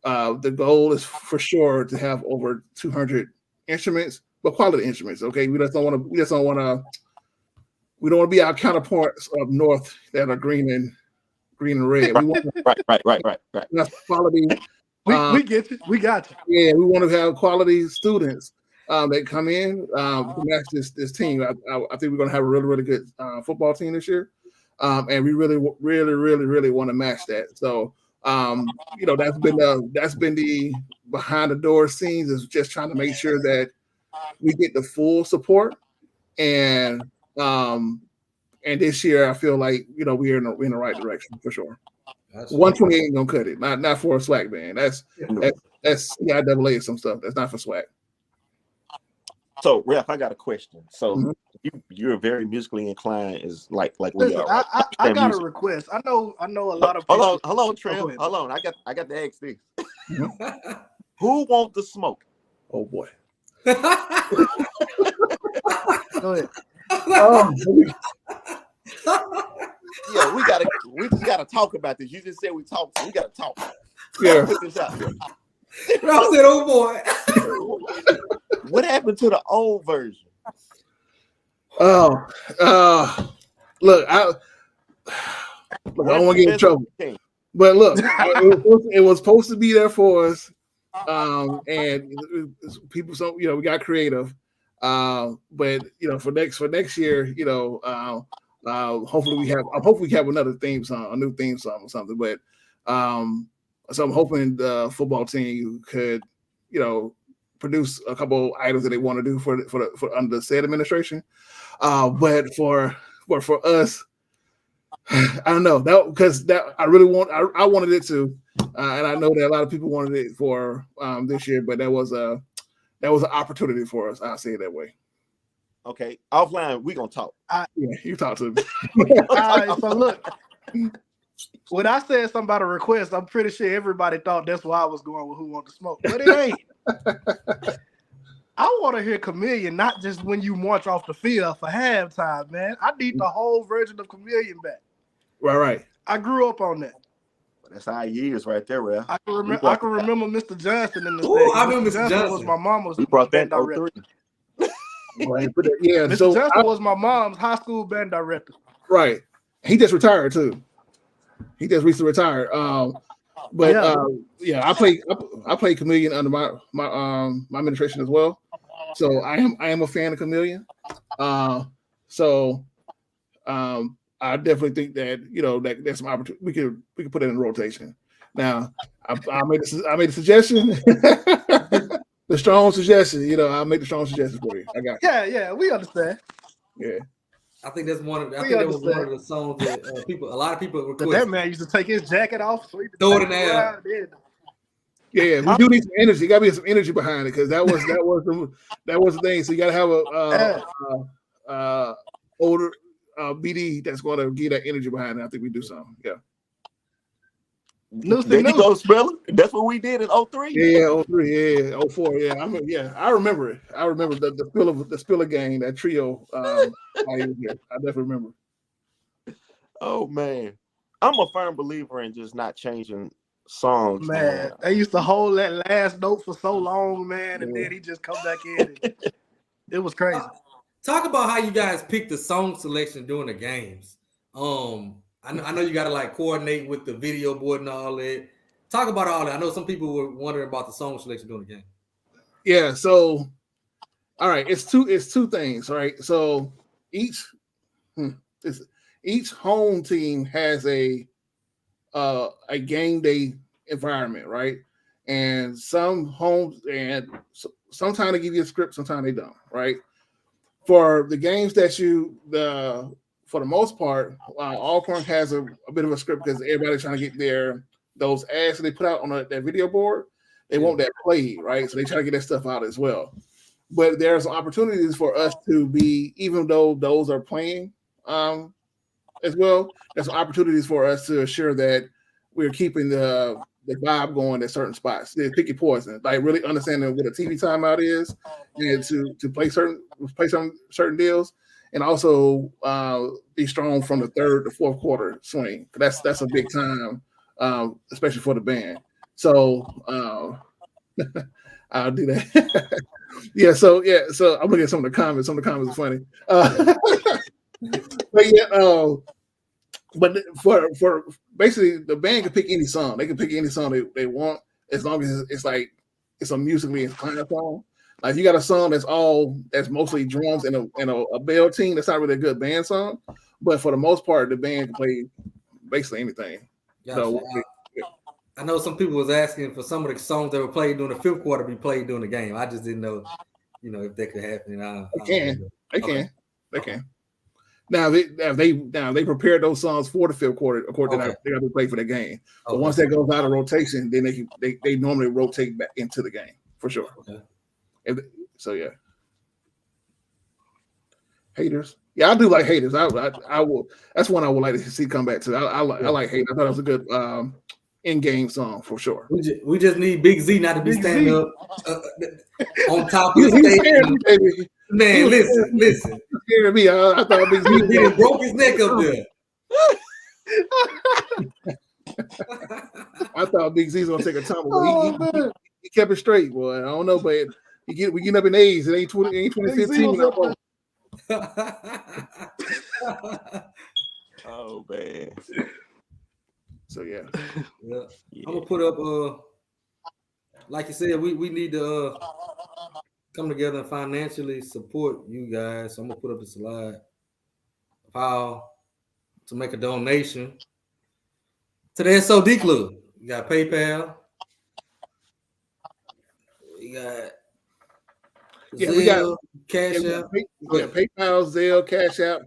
the goal is for sure to have over 200 instruments, but quality instruments. Okay, we don't want to be our counterparts up north that are green and red. We want Right. quality. We get you. We got you. Yeah, we want to have quality students that come in to match this team. I think we're going to have a really, really good football team this year, and we really want to match that. So, that's been the behind the door scenes, is just trying to make sure that we get the full support. And this year I feel like we're in the right direction for sure. 128 ain't gonna cut it. Not for a Swac'n band. That's CIAA some stuff. That's not for Swac'n. So, Ralph, I got a question. So you're very musically inclined, is like we Listen, are. Right? I got a request. I know a lot of people. Hold on, Trev. Hold on. I got to ask this. Who wants the smoke? Oh boy. Go ahead. Yeah, we just gotta talk about this. You just said we talked, so we gotta talk. Yeah. Put this out there. Ralph said, "Oh boy." What happened to the old version? Look, I don't want to get in trouble. But look, it was supposed to be there for us. And people, so we got creative. But for next year, hopefully we have another theme song, a new theme song or something. But so I'm hoping the football team could, produce a couple items that they want to do for under the said administration. But for us, I don't know that, because I wanted it to, and I know that a lot of people wanted it for this year, but that was an opportunity for us. I'll say it that way. Okay, offline we gonna talk. Yeah, you talk to me. All right, so look, when I said something about a request, I'm pretty sure everybody thought that's why I was going with Who Want to Smoke, but it ain't. I want to hear Chameleon, not just when you march off the field for halftime, man. I need the whole version of Chameleon back. Right. I grew up on that. That's our years right there, Ralph. I can remember Mr. Johnson in the Ooh, I remember Mr. Johnson. Was my mama's. We brought that band in director. 03. Yeah, Mr. Johnson was my mom's high school band director. Right. He just retired too. He just recently retired. But I play Chameleon under my administration as well. So I am a fan of Chameleon. I definitely think that that there's some opportunity. We could put it in rotation. Now I made a suggestion. The strong suggestion. I'll make the strong suggestion for you. I got you. Yeah, we understand. Yeah. I think that's one of the songs that a lot of people request. That man used to take his jacket off, so he could throw it in there. Yeah, we do need some energy. Got to be some energy behind it, because that was the thing. So you got to have a older BD that's going to give that energy behind it. I think we do something. Yeah. There you go, Speller. That's what we did in 03. Yeah, 03, yeah, 04, yeah. I remember it. I remember the Spiller gang, that trio. I definitely remember. Oh man, I'm a firm believer in just not changing songs, man. They used to hold that last note for so long, man, and then he just come back in. It was crazy. Talk about how you guys pick the song selection during the games. I know you got to like coordinate with the video board and all that. Talk about all that. I know some people were wondering about the song selection during the game. Yeah. So, all right, it's two things, right? So each home team has a game day environment, right? And some homes, and sometimes they give you a script, sometimes they don't, right? For the games that for the most part, Alcorn has a bit of a script because everybody's trying to get those ads that they put out on that video board. They want that played, right? So they try to get that stuff out as well. But there's opportunities for us to be, even though those are playing as well, there's opportunities for us to assure that we're keeping the vibe going at certain spots. They pick your poison, like really understanding what a TV timeout is, and to play certain deals, and also be strong from the third to fourth quarter swing. That's a big time, especially for the band. So I'll do that. So I'm looking at some of the comments. Some of the comments are funny. But yeah, but for basically the band can pick any song. They can pick any song they want, as long as it's a musically inclined song. Like if you got a song that's mostly drums and a bell team, that's not really a good band song. But for the most part, the band can play basically anything. Gotcha. So, I know some people was asking for some of the songs that were played during the fifth quarter be played during the game. I just didn't know, if that could happen. They can. Now they prepared those songs for the fifth quarter. Of course, they got to play for the game. But once that goes out of rotation, then they normally rotate back into the game for sure. Okay. So yeah, haters. Yeah, I do like haters. I will. That's one I would like to see come back to. I like haters. I thought it was a good in-game song for sure. We just need Big Z not to be standing up on top of the stage. Man, listen. Scared me. I thought Big Z broke his neck up there. I thought Big Z was gonna take a tumble. He kept it straight, boy. I don't know, but we getting up in age. It ain't 2015. Oh man. So yeah. I'm gonna put up like you said, we need to come together and financially support you guys. So I'm gonna put up a slide of how to make a donation to the SOD Club. You got PayPal. You got Zelle, Cash App. PayPal, Zelle, Cash App.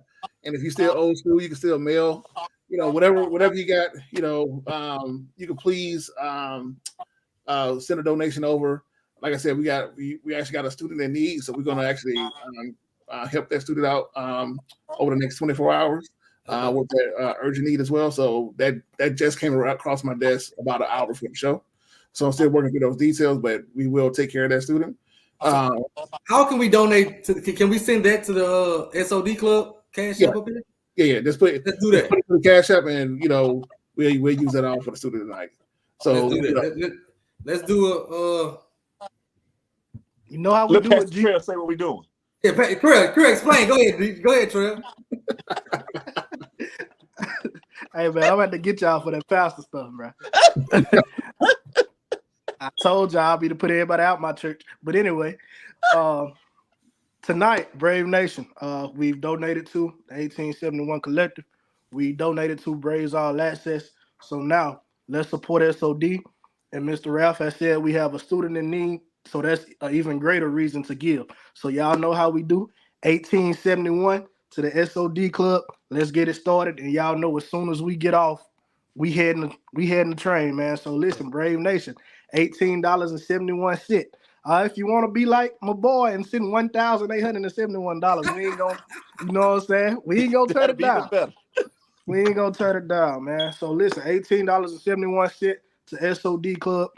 And if you're still old school, you can still mail. Whatever you got, you can please send a donation over. Like I said, we actually got a student in need, so we're gonna actually help that student out over the next 24 hours with that urgent need as well. So that just came across my desk about an hour before the show. So I'm still working through those details, but we will take care of that student. How can we donate can we send that to the SOD Club Cash App up here? Yeah. Let's do that. Put it for the Cash App, and we'll use that all for the student tonight. So let's do you know how we do it, Trev, say what we doing. Yeah, Craig, explain. Go ahead, Trev. Hey man, I'm about to get y'all for that pastor stuff, bro. I told y'all I'll be to put everybody out my church. But anyway, tonight, Brave Nation, we've donated to the 1871 Collective. We donated to Braves All Access. So now let's support SOD. And Mr. Ralph has said we have a student in need. So that's an even greater reason to give. So y'all know how we do. 1871 to the SOD Club. Let's get it started. And y'all know as soon as we get off, we heading the train, man. So listen, Brave Nation, $18.71. If you want to be like my boy and send $1,871, we ain't gonna, you know what I'm saying? We ain't gonna turn it down. We ain't gonna turn it down, man. So listen, $18.71 to SOD Club.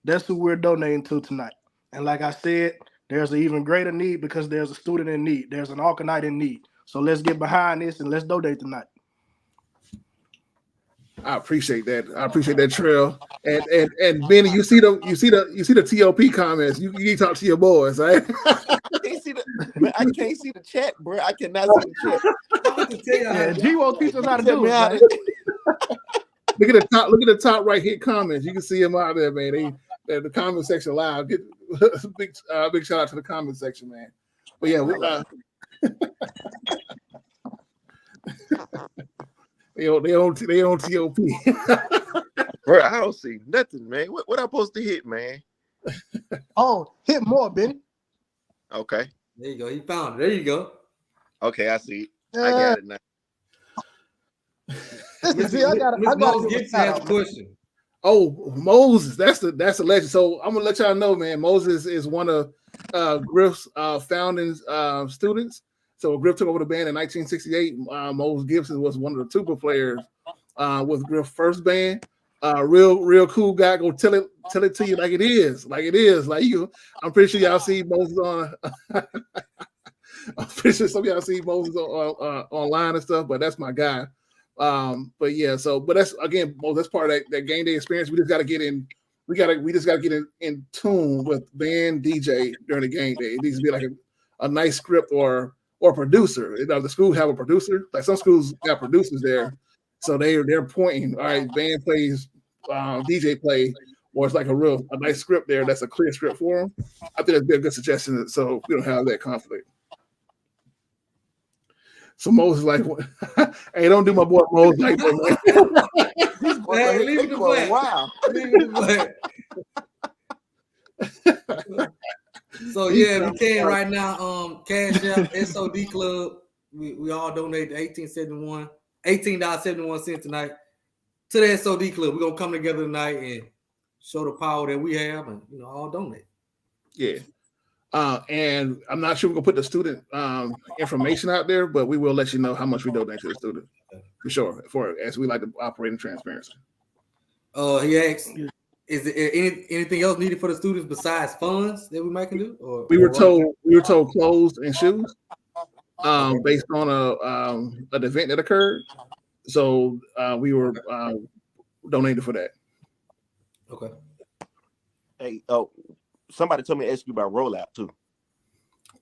That's who we're donating to tonight. And like I said, there's an even greater need because there's a student in need. There's an Alkanite in need. So let's get behind this and let's donate tonight. I appreciate that. I appreciate that, Trail. And Benny, you see the TOP comments. You can talk to your boys, right? I can't see the chat, bro. I cannot see the chat. Yeah, G won't teach us how to do it, man. Look at the top right here comments. You can see them out there, man. The comment section live. Get big shout out to the comment section, man. But yeah, they on TOP. Bro, I don't see nothing, man. What I'm supposed to hit, man? Oh, hit more, Benny. Okay. There you go. You found it. There you go. Okay, I see it. I got it now. See, I got a question. Oh, Moses, that's the legend. So I'm gonna let y'all know, man. Moses is one of Griff's founding students. So Griff took over the band in 1968. Moses Gibson was one of the tuba players with Griff's first band. Real cool guy. Go tell it to you like it is. Like you. I'm pretty sure y'all see Moses on. I'm pretty sure some of y'all see Moses online and stuff. But that's my guy. But yeah. But that's again, that's part of that game day experience. We just got to get in. We just got to get in tune with band DJ during the game day. It needs to be like a nice script or producer. You know, the school have a producer. Like some schools got producers there. So they're pointing, all right, band plays, DJ play, or it's like a nice script there that's a clear script for them. I think that'd be a good suggestion so we don't have that conflict. So Moses like, hey, don't do my boy Moses like that, man. Hey, leave it to wow. Leave it to So yeah, if you can right now, cash out SOD Club. We all donate to $18.71 tonight to the SOD Club. We're gonna come together tonight and show the power that we have, and all donate. Yeah, and I'm not sure we're gonna put the student information out there, but we will let you know how much we donate to the student for sure. As we like to operate in transparency. He asked, is there anything else needed for the students besides funds that we might can do? Or we were told clothes and shoes. Based on an event that occurred, so we were donated for that. Okay. Hey, somebody told me to ask you about rollout too.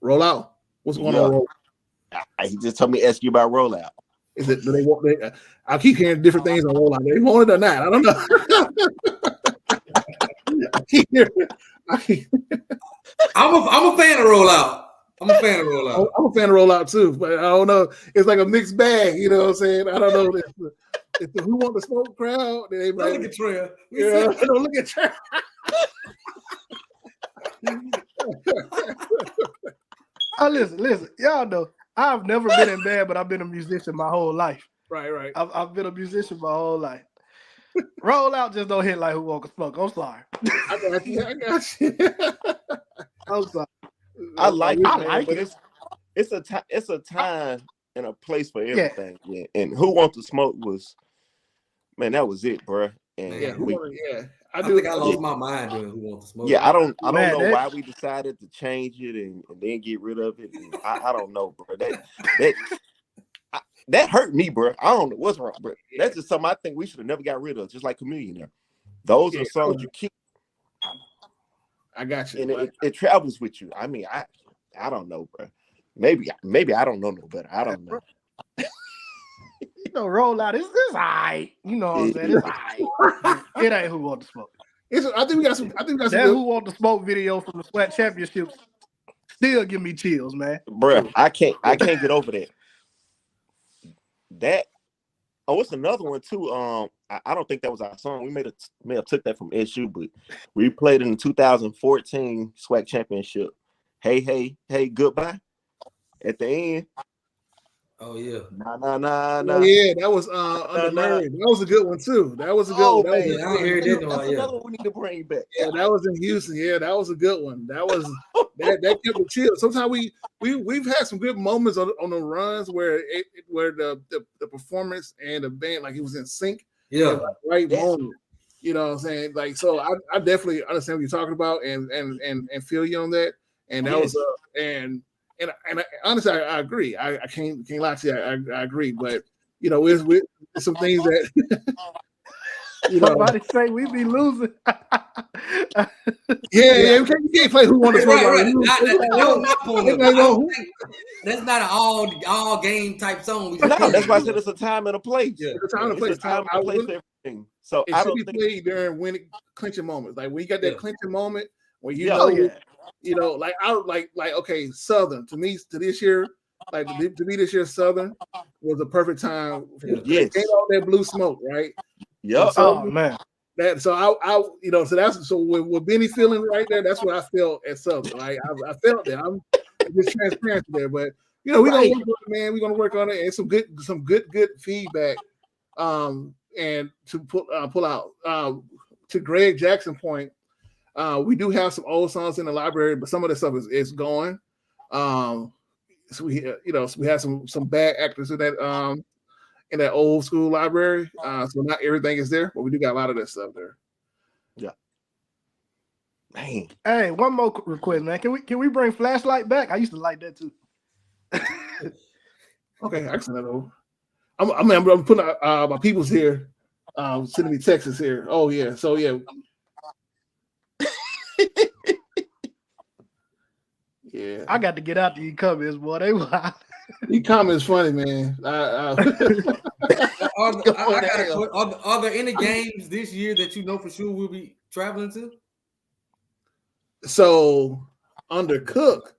Rollout? What's going on? He just told me to ask you about rollout. Is it? Do they want? I keep hearing different things on rollout. They want it or not? I don't know. I'm a fan of rollout. I'm a fan of rollout. I'm a fan of rollout too, but I don't know. It's like a mixed bag, you know what I'm saying? I don't know. If the Who Want to Smoke crowd, they don't look at Trail. Yeah, don't look at Trail. Listen. Y'all know I've never been in band, but I've been a musician my whole life. Right. I've been a musician my whole life. Rollout just don't hit like Who Want to Smoke. I'm sorry. I got you. I'm sorry. I like it. It's a time and a place for everything. Yeah. And Who Want to Smoke was, man, that was it, bro. And I think I lost my mind doing Who Want to Smoke. Yeah, I don't know why we decided to change it and then get rid of it. I don't know, bro. That hurt me, bro. I don't know what's wrong, bro. That's just something I think we should have never got rid of, just like Chameleon there. Those are songs you keep. I got you. And it travels with you. I mean, I don't know, bro. Maybe I don't know no better. I don't know. Rollout is all right. You know what I'm saying? It's all right. It ain't Who Want to Smoke. I think we got some. That Who Want to Smoke video from the Swac'n Championships still give me chills, man. Bro, I can't get over that. It's another one too. I don't think that was our song. We may have took that from SU, but we played in the 2014 Swac'n Championship. Hey, goodbye. At the end, Oh yeah. Nah. Yeah, that was under Murray. That was a good one too. That was a good one. Man, I heard that one. that's another one we need to bring back. Yeah, that was in Houston. Yeah, that was a good one. That was that kept it chill. Sometimes we've had some good moments on the runs where the performance and the band like it was in sync. Yeah, at the right moment. You know what I'm saying? Like, so I definitely understand what you're talking about and feel you on that. And that was and honestly, I agree. I can't lie to you. I agree. But you know, it's some things that Somebody say we be losing. you can't play who won the smoke. Right. That was my point. That's not an all game type song. No, that's why I said it's a time and a place. Yeah, it's a time and a place. Time and a place for everything. So it should be played during winning clinching moments. Like when you got that clinching moment where you know, like okay, Southern to me to this year, like to me this year, Southern was the perfect time. Yes, came out that blue smoke, right? Yep. Oh man. That so I you know, so that's so with Benny feeling right there, that's what I felt at Southern. Like I felt that. I'm just transparent there, but you know, we're gonna work on it, man. We're gonna work on it and some good feedback. And to pull out to Greg Jackson point, we do have some old songs in the library, but some of the stuff is gone. So we have some bad actors in that old school library. So not everything is there, but we do got a lot of that stuff there. Yeah. Man. Hey, one more request, man. Can we bring Flashlight back? I used to like that too. Okay, I can send that over. I'm putting my people's here, sending me texts here. Oh yeah, so yeah. Yeah, I got to get out these comments, boy. They wild. These comments funny, man. Are there any games this year that you know for sure we'll be traveling to? So under Cook,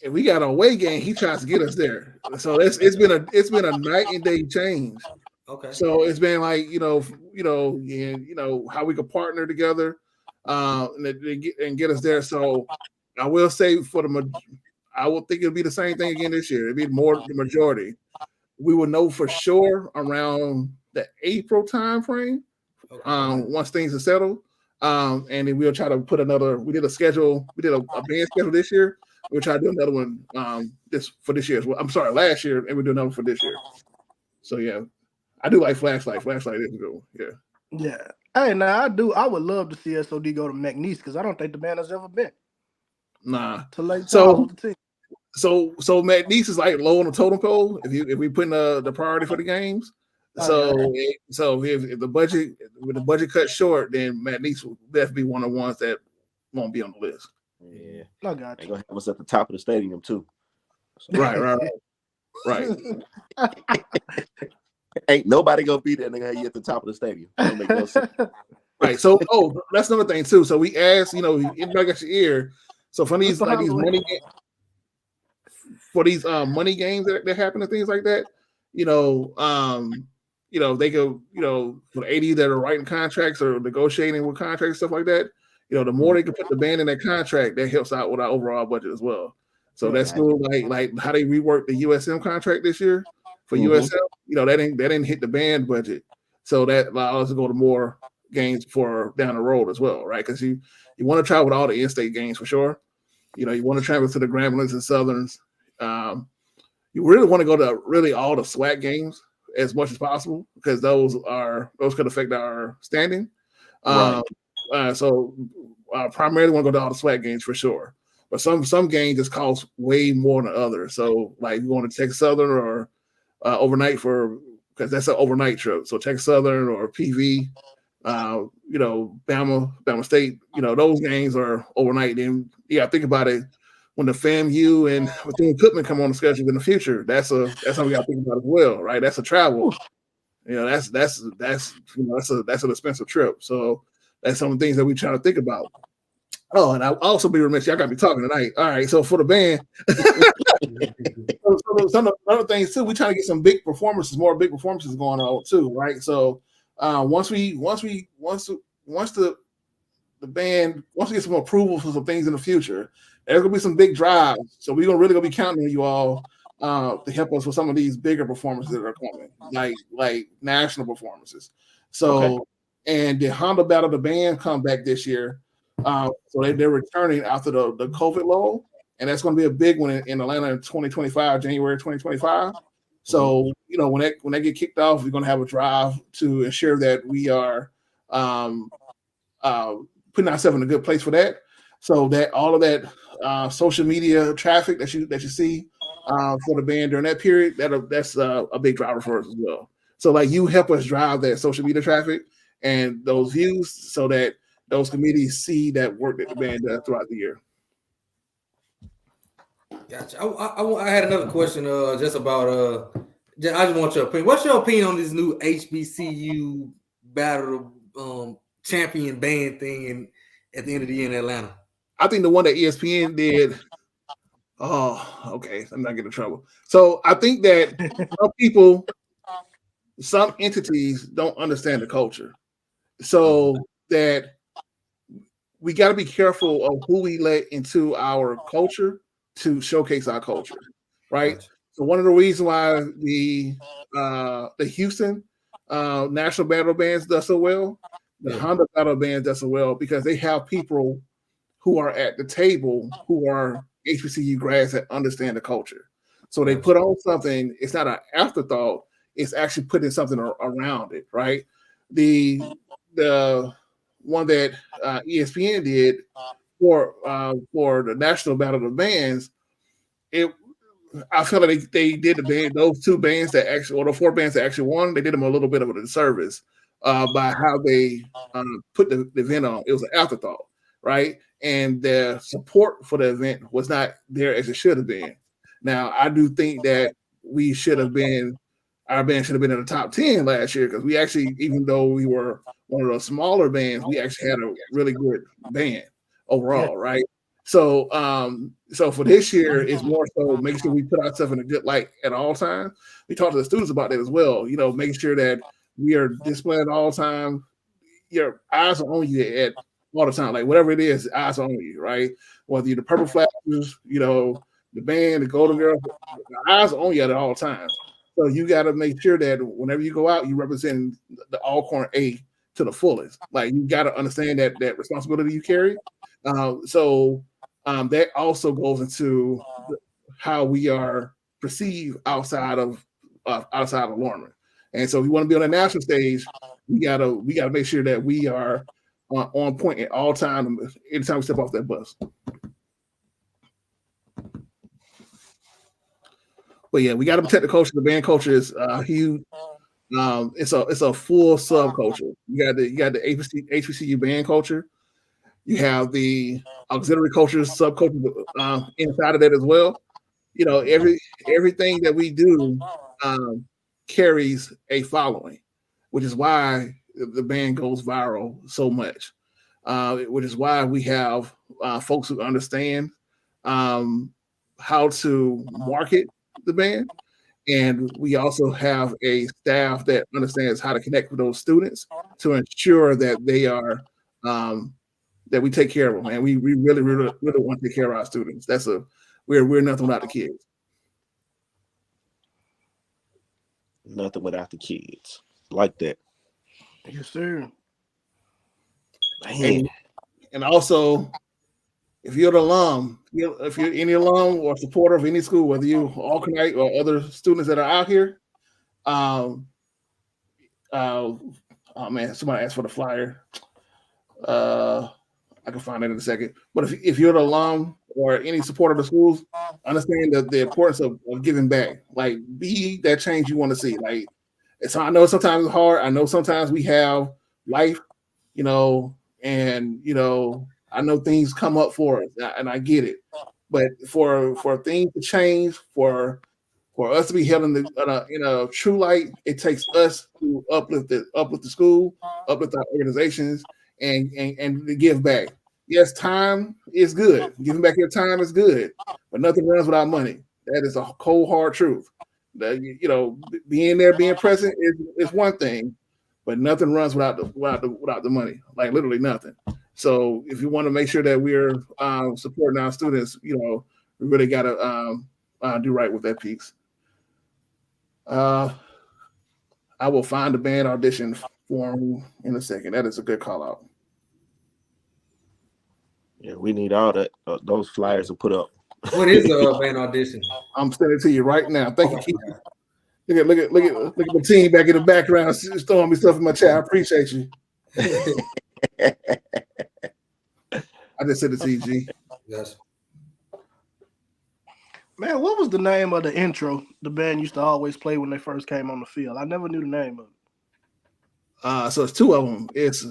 if we got an away game, he tries to get us there. So it's been a night and day change. Okay. So it's been like how we could partner together and get us there. So I will say I will think it'll be the same thing again this year. It'll be more the majority. We will know for sure around the April time frame. Once things are settled. And then we'll try to put we did a band schedule this year. We'll try to do another one for this year as well. I'm sorry, last year, and we'll do another one for this year. So yeah. I do like Flashlight. Flashlight is a good one. Yeah. Yeah. Hey, now I would love to see SOD go to McNeese because I don't think the band has ever been. Nah. So McNeese is like low on the totem pole if we put in the priority for the games. So if the budget cut short, then McNeese will definitely be one of the ones that won't be on the list. Yeah. I got you. They're gonna have us at the top of the stadium too. So. Right. Ain't nobody gonna be there. They're gonna have you at the top of the stadium. Make no sense. Right. So that's another thing too. So we asked, everybody got your ear. So for these money games that happen and things like that, they go, for the 80 that are writing contracts or negotiating with contracts, stuff like that, the more they can put the band in that contract, that helps out with our overall budget as well. So that's cool. Like how they reworked the USM contract this year for USM, that didn't hit the band budget. So that allows us to go to more games for down the road as well, right? Because you want to travel with all the in-state games for sure. You want to travel to the Gramblings and Southerns. You really want to go to really all the SWAC games as much as possible because those could affect our standing. Right. So primarily want to go to all the SWAC games for sure. But some games just cost way more than others. So like you want to Texas Southern or overnight because that's an overnight trip. So Texas Southern or PV, Bama State, those games are overnight. Then think about it. When the FAMU and Bethune-Cookman come on the schedule in the future, that's something we got to think about as well, right? That's a travel. That's an expensive trip. So that's some of the things that we try to think about. Oh, and I'll also be remiss. Y'all got me talking tonight. All right, so for the band, some other things too. We trying to get some more big performances going on too, right? So once the band we get some approval for some things in the future, there's gonna be some big drives. So we're gonna be counting on you all to help us with some of these bigger performances that are coming, like national performances. So, and the Honda Battle of the Band come back this year. So they're returning after the COVID lull, and that's going to be a big one in Atlanta in 2025, January 2025. So, when they get kicked off, we're going to have a drive to ensure that we are putting ourselves in a good place for that. So that all of that social media traffic that you see for the band during that period, that's a big driver for us as well. So like you help us drive that social media traffic and those views so that those committees see that work that the band does throughout the year. Gotcha. I had another question just about I just want your opinion. What's your opinion on this new HBCU battle champion band thing at the end of the year in Atlanta? I think the one that ESPN did. Oh, okay. I'm not getting in trouble. So I think that some entities don't understand the culture. So that we got to be careful of who we let into our culture to showcase our culture, right? Gotcha. So one of the reasons why the Houston National Battle Bands does so well, the Honda Battle Bands does so well, because they have people who are at the table who are HBCU grads that understand the culture. So they put on something. It's not an afterthought. It's actually putting something around it, right? The one that ESPN did for the National Battle of the Bands, I feel like they did those two bands that actually, or the four bands that actually won, they did them a little bit of a disservice by how they put the event on. It was an afterthought, right? And the support for the event was not there as it should have been. Now, I do think that our band should have been in the top 10 last year, because we actually, even though we were one of the smaller bands, we actually had a really good band overall, right? So, so for this year, it's more so making sure we put ourselves in a good light at all times. We talked to the students about that as well, making sure that we are displaying at all times. Your eyes are on you at all the time, like whatever it is, eyes are on you, right? Whether you're the Purple Flowers, the band, the Golden Girls, the eyes are on you at all times. So you got to make sure that whenever you go out, you represent the Alcorn A to the fullest. Like, you got to understand that responsibility you carry. So that also goes into how we are perceived outside of Lorman. And so if we want to be on a national stage, we gotta make sure that we are on point at all times, anytime we step off that bus. But yeah, we got to protect the culture. The band culture is huge. It's a full subculture. You got the HBCU band culture. You have the auxiliary culture subculture inside of that as well. Everything that we do carries a following, which is why the band goes viral so much. Which is why we have folks who understand how to market the band, and we also have a staff that understands how to connect with those students to ensure that they are that we take care of them, and we really want to take care of our students. We're nothing without the kids. Nothing without the kids, like that. Yes, sir. And also, if you're an alum, if you're any alum or supporter of any school, whether you Alcornite or other students that are out here, oh man, somebody asked for the flyer. I can find it in a second. But if you're an alum or any supporter of the schools, understand the importance of giving back. Like, be that change you want to see. Like, I know sometimes it's hard. I know sometimes we have life, and I know things come up for us, and I get it. But for things to change, for us to be held in a true light, it takes us to uplift the school, uplift our organizations, and to give back. Yes, time is good. Giving back your time is good, but nothing runs without money. That is a cold, hard truth. Being there, being present is one thing, but nothing runs without the money. Like, literally nothing. So if you want to make sure that we're supporting our students, we really got to do right with that piece. I will find the band audition form in a second. That is a good call out. Yeah, we need all that those flyers to put up. What is the band audition? I'm sending it to you right now. Thank you, Keith. Look at the team back in the background throwing me stuff in my chat. I appreciate you. I just sent it to you, G. Yes. Man, what was the name of the intro the band used to always play when they first came on the field? I never knew the name of it. So it's two of them. It's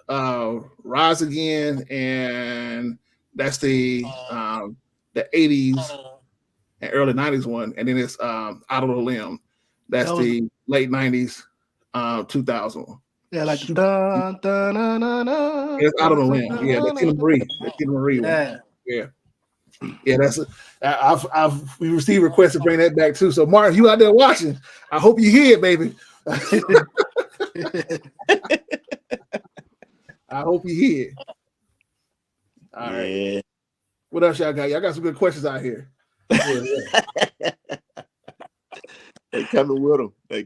Rise Again, and that's the 80s and early 90s one, and then it's Out of the Limb. That's the late 90s, 2000. Yeah, like the dun, dun, dun, dun, dun, it's Out of the Limb. Yeah, the Tina Marie one. Yeah, that's we received requests to bring that back too. So Martin, you out there watching? I hope you hear it, baby. I hope you hear it. All right. What else y'all got? Y'all got some good questions out here. They coming with them. That's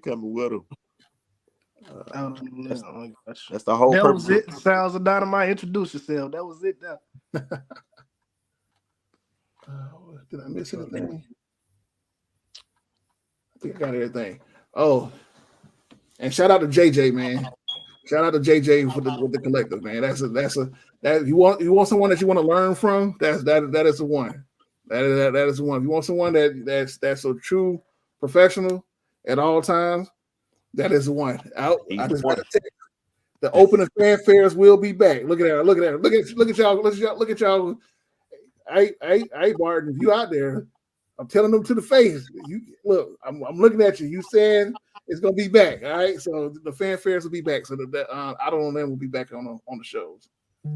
the whole purpose. Was it. Sounds of Dyn-O-Mite. Introduce yourself. That was it. Did I miss anything? I think I got everything. Oh, and shout out to JJ, man. Shout out to JJ with the collective, man. That's if you want someone that you want to learn from, that is the one. That is the one. If you want someone that's a true professional at all times, that is the one. I just got to tell you, the opening fanfares will be back. Look at that. Look at y'all. Hey, Barton, if you out there, I'm telling them to the face. You look, I'm looking at you. You said it's gonna be back. All right, so the fanfares will be back. So that I don't know them will be back on the shows.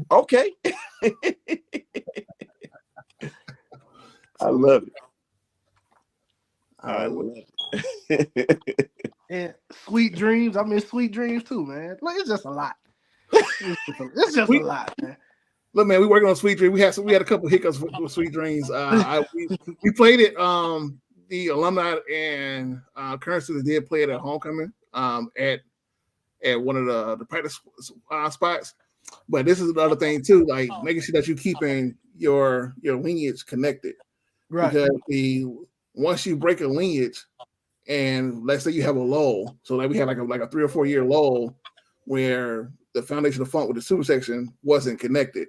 Okay. I love it. I love it. And Sweet Dreams. I miss Sweet Dreams too, man. Like, it's just a lot. It's just a lot, man. Look, man, we working on Sweet Dreams. We had a couple hiccups with Sweet Dreams. We played it. The alumni and current students did play it at homecoming. At one of the practice spots. But this is another thing too, like making sure that you're keeping your lineage connected. Right. Because once you break a lineage, and let's say you have a lull, so like we had like a 3 or 4 year lull where the foundation of funk with the super section wasn't connected,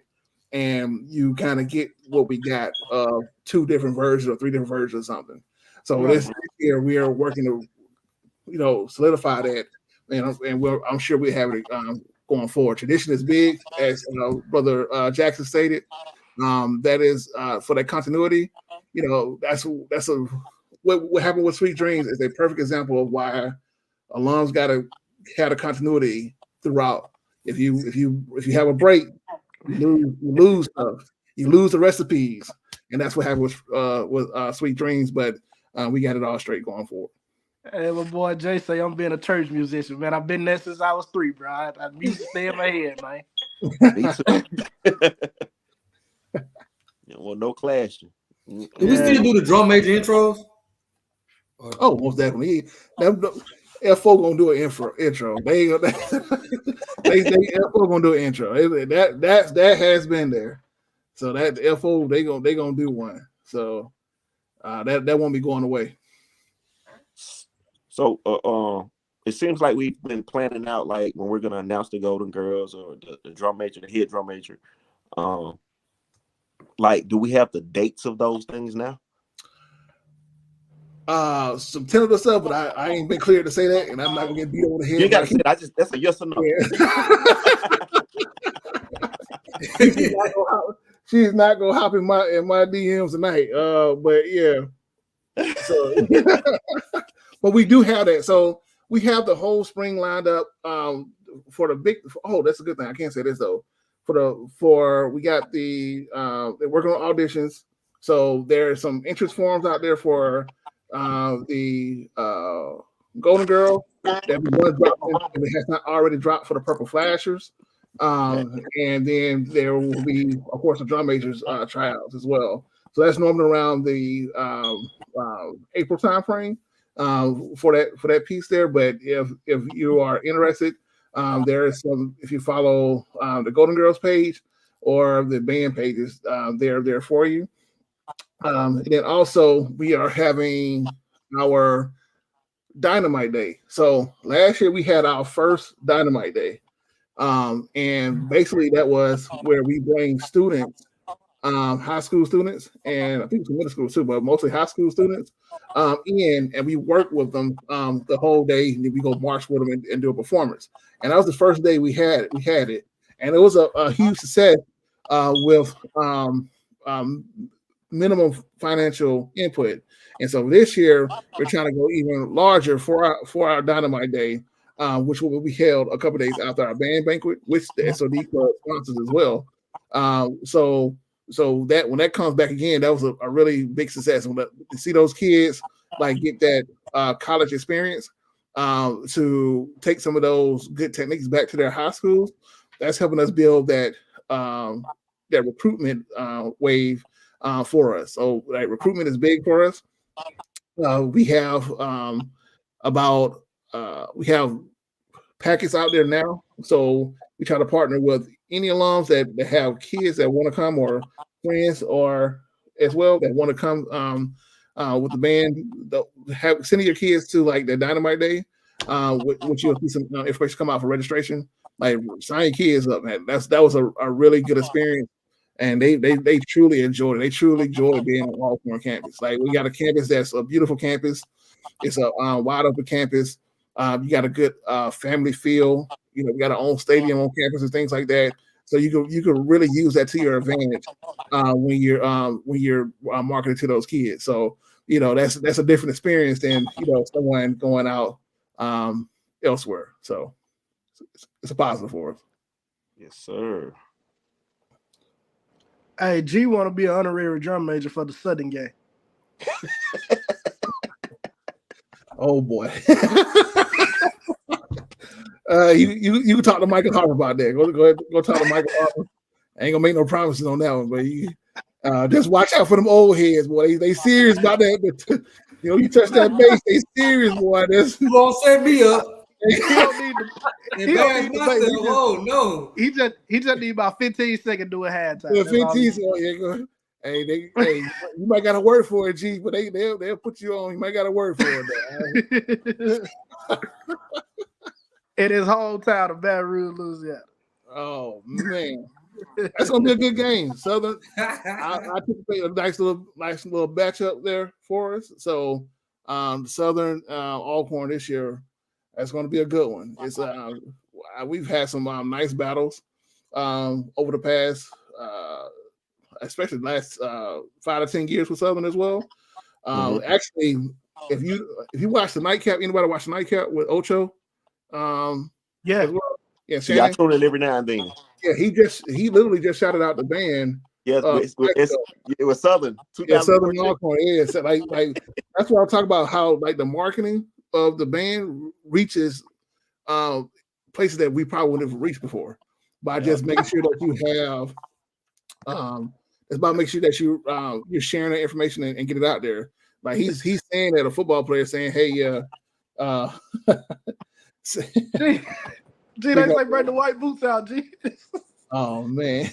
and you kind of get what we got of 2 different versions or 3 different versions or something. So this year we are working to solidify that, and I'm sure we have it going forward. Tradition is big, as Brother Jackson stated. That is for that continuity. That's what happened with Sweet Dreams is a perfect example of why alums got to have a continuity throughout. If you have a break, you lose stuff. You lose the recipes, and that's what happened with Sweet Dreams. But we got it all straight going forward. Hey, my boy Jay say I'm being a church musician, man. I've been there since I was 3, bro. Music stay in my head, man. Me too. Well, no clashing. Do we still do the drum major intros? Oh, most definitely. F4 gonna do an intro. They F4 gonna do an intro. That has been there. So that F4 they gonna do one. So that won't be going away. So it seems like we've been planning out like when we're gonna announce the Golden Girls or the drum major, the head drum major. Like, do we have the dates of those things now? Some tentative stuff, but I ain't been clear to say that, and I'm not gonna get beat over the head. You gotta say that. That's a yes or no. Yeah. She's not gonna hop in my DMs tonight. But yeah. So but we do have that. So we have the whole spring lined up for the big. Oh, that's a good thing. I can't say this though. We got the they're working on auditions. So there's some interest forms out there for the Golden Girl that we want to drop if it has not already dropped for the Purple Flashers. And then there will be, of course, the drum majors tryouts as well. So that's normally around the April timeframe for that piece there. But if you are interested, there is some. If you follow the Golden Girls page or the band pages, they're there for you. And then also we are having our Dyn-O-Mite Day. So last year we had our first Dyn-O-Mite Day. And basically that was where we bring students, high school students, and I think some middle school too, but mostly high school students, in, and we work with them the whole day. And then we go march with them and do a performance. And that was the first day we had it, and it was a huge success with minimum financial input. And so this year we're trying to go even larger for our Dyn-O-Mite Day, which will be held a couple days after our band banquet, which the SOD Club sponsors as well. So that when that comes back again, that was a really big success. To see those kids like get that college experience, to take some of those good techniques back to their high schools, that's helping us build that that recruitment wave for us. So like recruitment is big for us. We have we have packets out there now. So we try to partner with any alums that have kids that want to come, or friends, or as well that want to come with the band. Sending your kids to like the Dyn-O-Mite Day, which you'll see some information come out for registration. Like sign your kids up, man. That was a really good experience. And they truly enjoyed it. They truly enjoyed being on Alcorn campus. Like we got a campus that's a beautiful campus. It's a wide open campus. You got a good family feel. You know, we got our own stadium on campus and things like that. So you can really use that to your advantage when you're marketing to those kids. So you know that's a different experience than someone going out elsewhere. So it's a positive for us. Yes, sir. Hey, G want to be an honorary drum major for the Southern game. Oh boy. You can talk to Michael Harper about that. Go talk to Michael Harper. I ain't gonna make no promises on that one, but just watch out for them old heads, boy. They serious about that. You touch that bass, they serious, boy. You won't set me up. He don't need myself. Oh no. He just need about 15 seconds to do a halftime. 15 seconds. Hey, you might got to work for it, G, but they'll put you on. You might got to work for it. In his hometown of Baton Rouge, Louisiana. Oh man, that's gonna be a good game. Southern, I anticipate a nice little matchup there for us. So, Southern Alcorn this year, that's going to be a good one. It's we've had some nice battles over the past, especially the last 5 to 10 years with Southern as well. Actually, if you watch the nightcap, anybody watch the nightcap with Ocho? Yeah. Well? Yeah, I tune in every now and then. Yeah, he literally just shouted out the band. Yes, it was Southern. Yeah, Southern Alcorn. Yeah, so like that's what I'm talking about. How like the marketing of the band reaches places that we probably wouldn't have reached before by just making sure that you have. It's about making sure that you're sharing that information and get it out there. Like he's saying that a football player saying, "Hey, G, they say bring the white boots out, G." Oh man.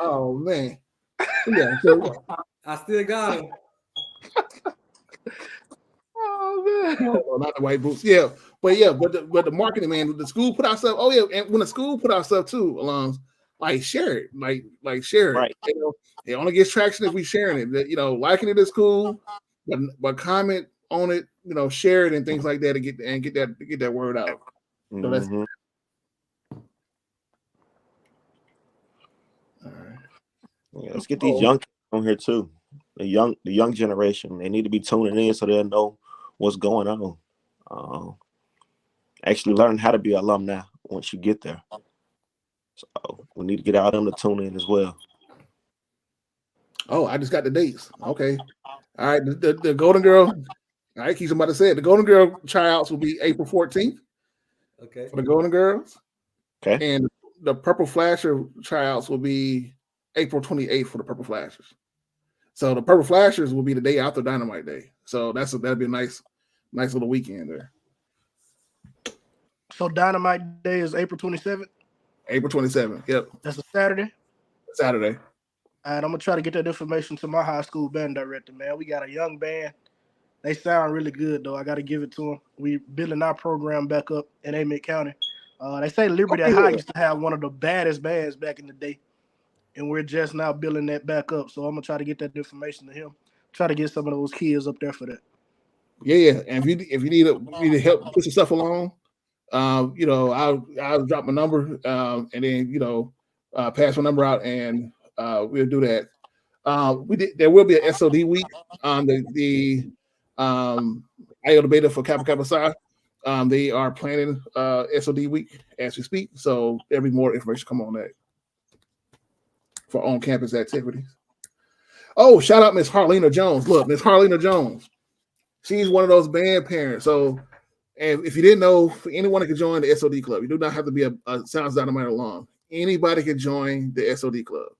Oh man. Yeah. So, I still got him. Oh man. oh, not the white boots. Yeah, but the marketing, man, the school put out stuff. Oh yeah, and when the school put out stuff too, alums, like share it, like share it. Right. It only gets traction if we sharing it. Liking it is cool, but comment on it, share it and things like that to get that word out. So that's all right. Yeah, let's get these young kids on here too. The young generation. They need to be tuning in so they'll know what's going on. Actually learn how to be an alumni once you get there. So we need to get out of them to tune in as well. Oh, I just got the dates. Okay. All right. The Golden Girl. All right, keep somebody said the Golden Girl tryouts will be April 14th. Okay. For the Golden Girls. Okay. And the Purple Flasher tryouts will be April 28th for the Purple Flashers. So the Purple Flashers will be the day after Dyn-O-Mite Day. So that'd be a nice little weekend there. So Dyn-O-Mite Day is April 27th? April 27th, yep. That's a Saturday? Saturday. All right, I'm going to try to get that information to my high school band director, man. We got a young band. They sound really good, though. I got to give it to them. We building our program back up in Amite County. They say Liberty High used to have one of the baddest bands back in the day, and we're just now building that back up. So I'm going to try to get that information to him. Try to get some of those kids up there for that. Yeah. And if you need help put some stuff along, I'll drop my number and then pass my number out and we'll do that. There will be an SOD week on the IO Beta for Kappa Kappa Psi. They are planning SOD week as we speak, so there'll be more information come on that for on-campus activities. Oh, shout out Miss Harlena Jones. Look, Miss Harlena Jones. She's one of those band parents. So, and if you didn't know, anyone can join the SOD club. You do not have to be a Sounds Dyn-O-Mite alum. Anybody can join the SOD club.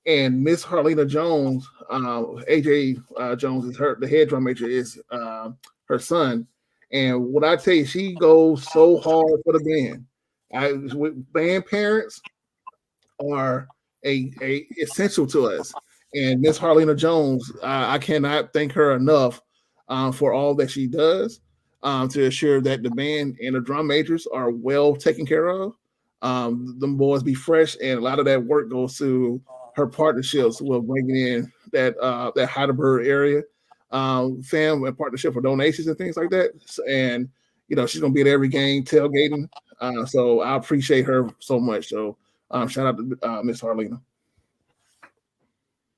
And Miss Harlena Jones, AJ Jones is the head drum major is her son. And what I tell you, she goes so hard for the band. Band parents are a essential to us. And Miss Harlena Jones, I cannot thank her enough for all that she does to assure that the band and the drum majors are well taken care of. Them boys be fresh, and a lot of that work goes to her partnerships with bringing in that Heidelberg area fam and partnership for donations and things like that. And she's gonna be at every game tailgating. So I appreciate her so much. So shout out to Miss Harlena.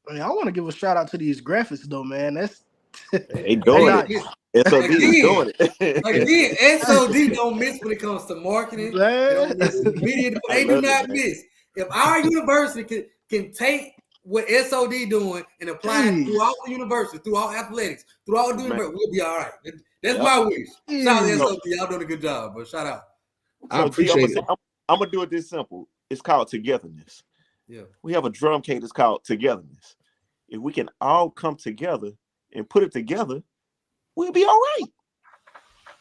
Hey, I want to give a shout out to these graphics though, man. That's they doing it. SOD is doing it. Again, SOD don't miss when it comes to marketing. They don't miss media. They do not miss. If our university can take what SOD doing and apply it throughout the university, throughout athletics, throughout the university, we'll be all right. That's my wish. Shout out to SOD. Y'all doing a good job, but shout out. I appreciate it. I'm gonna do it this simple. It's called togetherness. Yeah. We have a drum kit that's called togetherness. If we can all come together and put it together, we'll be all right.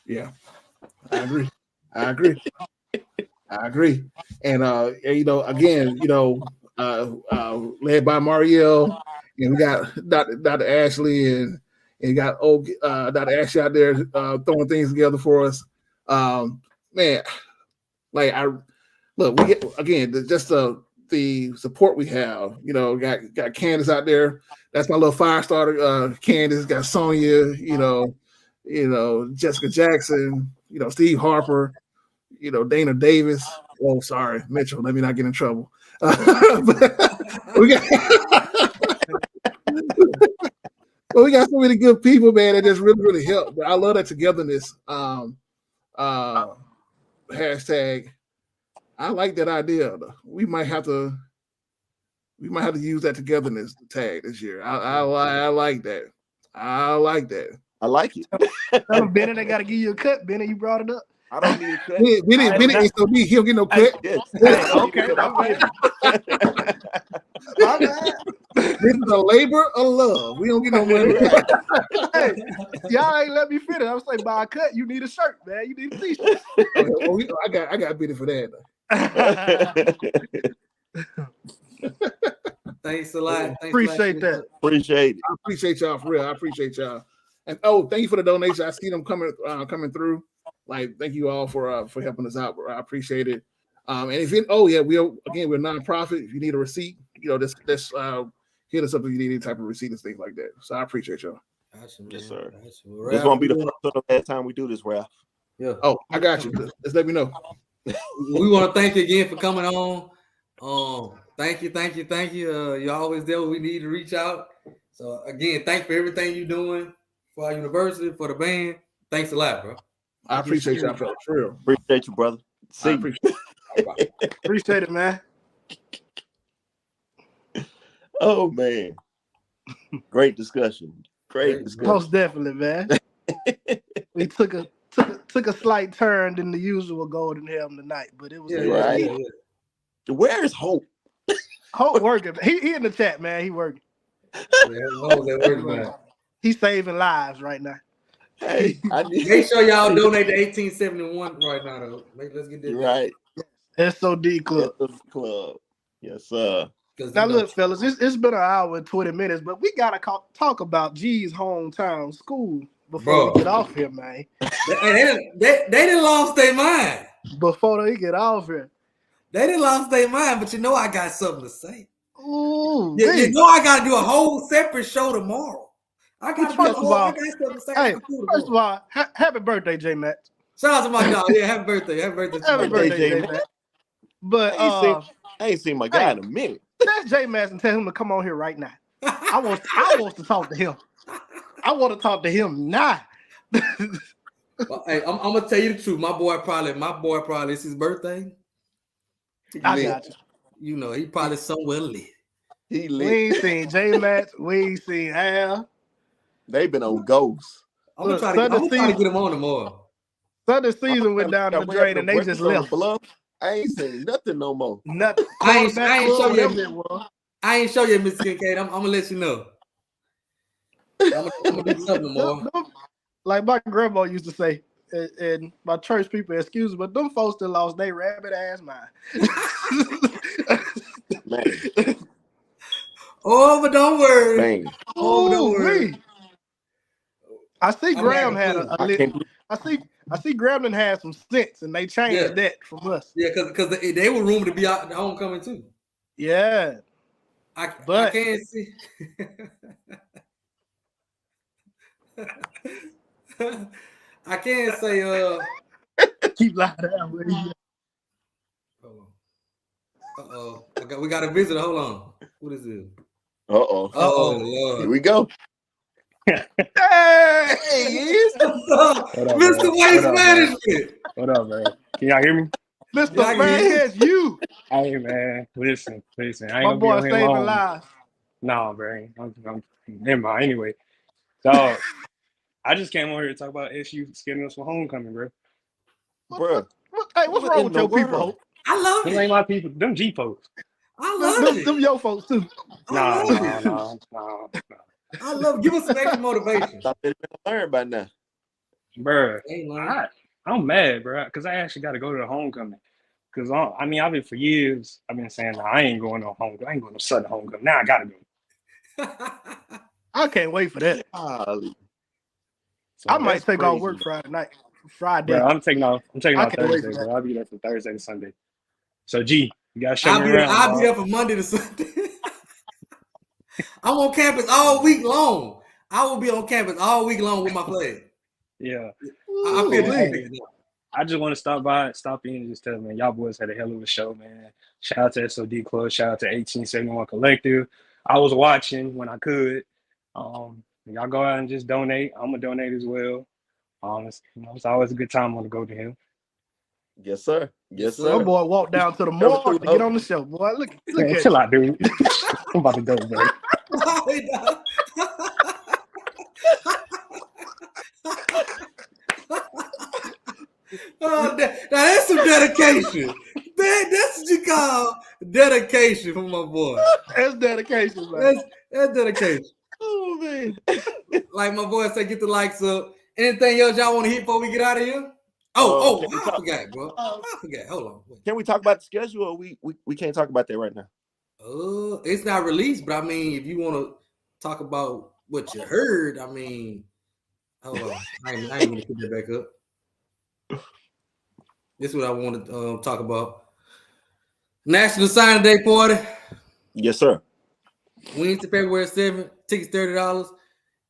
Yeah, I agree. And again, led by Marielle, and we got Dr. Ashley and got Dr. Ashley out there throwing things together for us. Man, we get again just the support we have. Got Candace out there. That's my little fire starter. Candace, got Sonia. Jessica Jackson. Steve Harper. Dana Davis. Oh, sorry, Mitchell. Let me not get in trouble. we got so many good people, man, that just really, really help. But I love that togetherness. Hashtag. I like that idea. We might have to use that togetherness tag this year. I like that. I like that. I like it. Bennett, I gotta give you a cut. Bennett, you brought it up. I don't need a cut. Bennett ain't so big. He'll get no cut. Okay. My bad. This is a labor of love. We don't get no money. Hey, y'all ain't let me finish. I was like, buy a cut. You need a shirt, man. You need a t-shirt. I got Bennett for that. Thanks a lot. Appreciate that. Appreciate it. I appreciate y'all for real. I appreciate y'all. And thank you for the donation. I see them coming through. Like, thank you all for helping us out. I appreciate it. And if we're a nonprofit. If you need a receipt, just hit us up if you need any type of receipt and things like that. So I appreciate y'all. Gotcha, yes, sir. Gotcha. This won't be the last time we do this, Ralph. Yeah. Oh, I got you. Just let me know. We want to thank you again for coming on. Thank you. You're always there when we need to reach out. So again, thanks for everything you're doing for our university, for the band. Thanks a lot, bro. I appreciate y'all, for real. Appreciate you, brother. See you. Appreciate it, man. Oh man. Great discussion. Great discussion. Most definitely, man. We took took a slight turn than the usual Golden Helm tonight, but it was right. Where is Hope? Hope working. He in the chat, man. He working. He's saving lives right now. Hey, make sure y'all donate to 1871 right now, though. Let's get that right. SOD Club. Club. Yes, sir. Now look, fellas, it's been an hour and 20 minutes, but we gotta talk about G's hometown school before we get off here, man. They didn't lost their mind. Before they get off here. They didn't lost their mind, but you know I got something to say. Ooh, you know I gotta do a whole separate show tomorrow. I got first of all, happy birthday, J Matt. Shout out to my dog. Yeah, happy birthday. Happy birthday, J Matt. But I ain't seen my guy in a minute. That's J Matt and tell him to come on here right now. I want to talk to him. I want to talk to him now. Well, hey, I'm gonna tell you the truth. My boy probably it's his birthday. I got you. You know, he probably somewhere lit. We ain't seen J Matt. We ain't seen Al. They've been on ghosts. I'm gonna try to get him on tomorrow. Southern season went down the drain and they just left. I ain't saying nothing no more. Nothing. I ain't show you, Miss Kincaid. I'm gonna let you know. I'm gonna do something more. Like my grandma used to say, and my church people, excuse me, but them folks that lost their rabbit ass mind. Man. Oh, but don't worry. Man. Oh, but don't worry. I see Graham had I see Graham had some sense, and they changed that from us. Yeah, because they were rumored to be out the homecoming too. Yeah, I can't see. I can't say. Keep lying down. Hold on. We got a visitor. Hold on. What is this? Oh Lord. Here we go. Hey, he is. Mr. Waste Management. What up, man? Can y'all hear me? Mr. Management, you. Hey, man. Listen. I ain't my gonna boy be on saving here long. lives. Nah, bro. I'm never mind. Anyway, so I just came on here to talk about SU scheduling us for homecoming, bro. Bro. What's wrong with your people? I love Them it. ain't my people. Them G folks. I love it. Them your folks too. Nah. I love it. Give us some extra motivation. I thought they'd been learned by now. Bro, I'm mad, bro, because I actually got to go to the homecoming. Because, I've been for years, I've been saying, I ain't going to homecoming. I ain't going to Southern homecoming. Now I got to go. I can't wait for that. So I might take off work Friday. Bro, I'm taking off Thursday, bro. I'll be there from Thursday to Sunday. So, G, you got to show me around. I'll be there from Monday to Sunday. I'm on campus all week long. I will be on campus all week long with my flag. Yeah. I feel big. I just want to stop in and just tell, man, y'all boys had a hell of a show, man. Shout out to SOD Club. Shout out to 1871 Collective. I was watching when I could. Y'all go out and just donate. I'm going to donate as well. It's always a good time on the Go to Him. Yes, sir. Yes, sir. My boy walked down to the morgue to get on the show. Boy, look at chill out, dude. I'm about to go, bro. Now that's some dedication. That's what you call dedication from my boy. That's dedication, man. That's dedication. Oh man. Like my boy said, get the likes up. Anything else y'all want to hit before we get out of here? I forgot, bro. I forgot. Hold on. Wait. Can we talk about the schedule, or we can't talk about that right now? It's not released, but I mean, if you want to talk about what you heard, I mean, hold on. I ain't gonna put that back up. This is what I want to talk about. National Signing Day Party. Yes, sir. Wednesday, February 7th. Tickets $30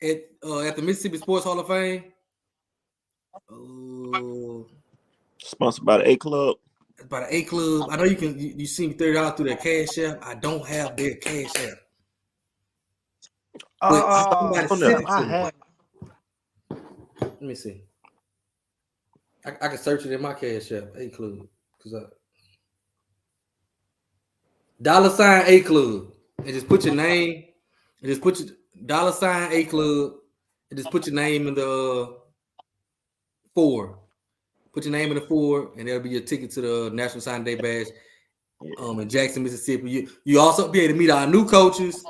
at the Mississippi Sports Hall of Fame. Sponsored by the A Club. By the A Club. I know you see me $30 through their Cash App. I don't have their Cash App. Let me see. I can search it in my Cash App, A Club. $sign A Club. And just put your name. And just put your $sign A Club. And just put your name in the 4. Put your name in the 4, and that'll be your ticket to the National Signing Day Bash in Jackson, Mississippi. You also be able to meet our new coaches.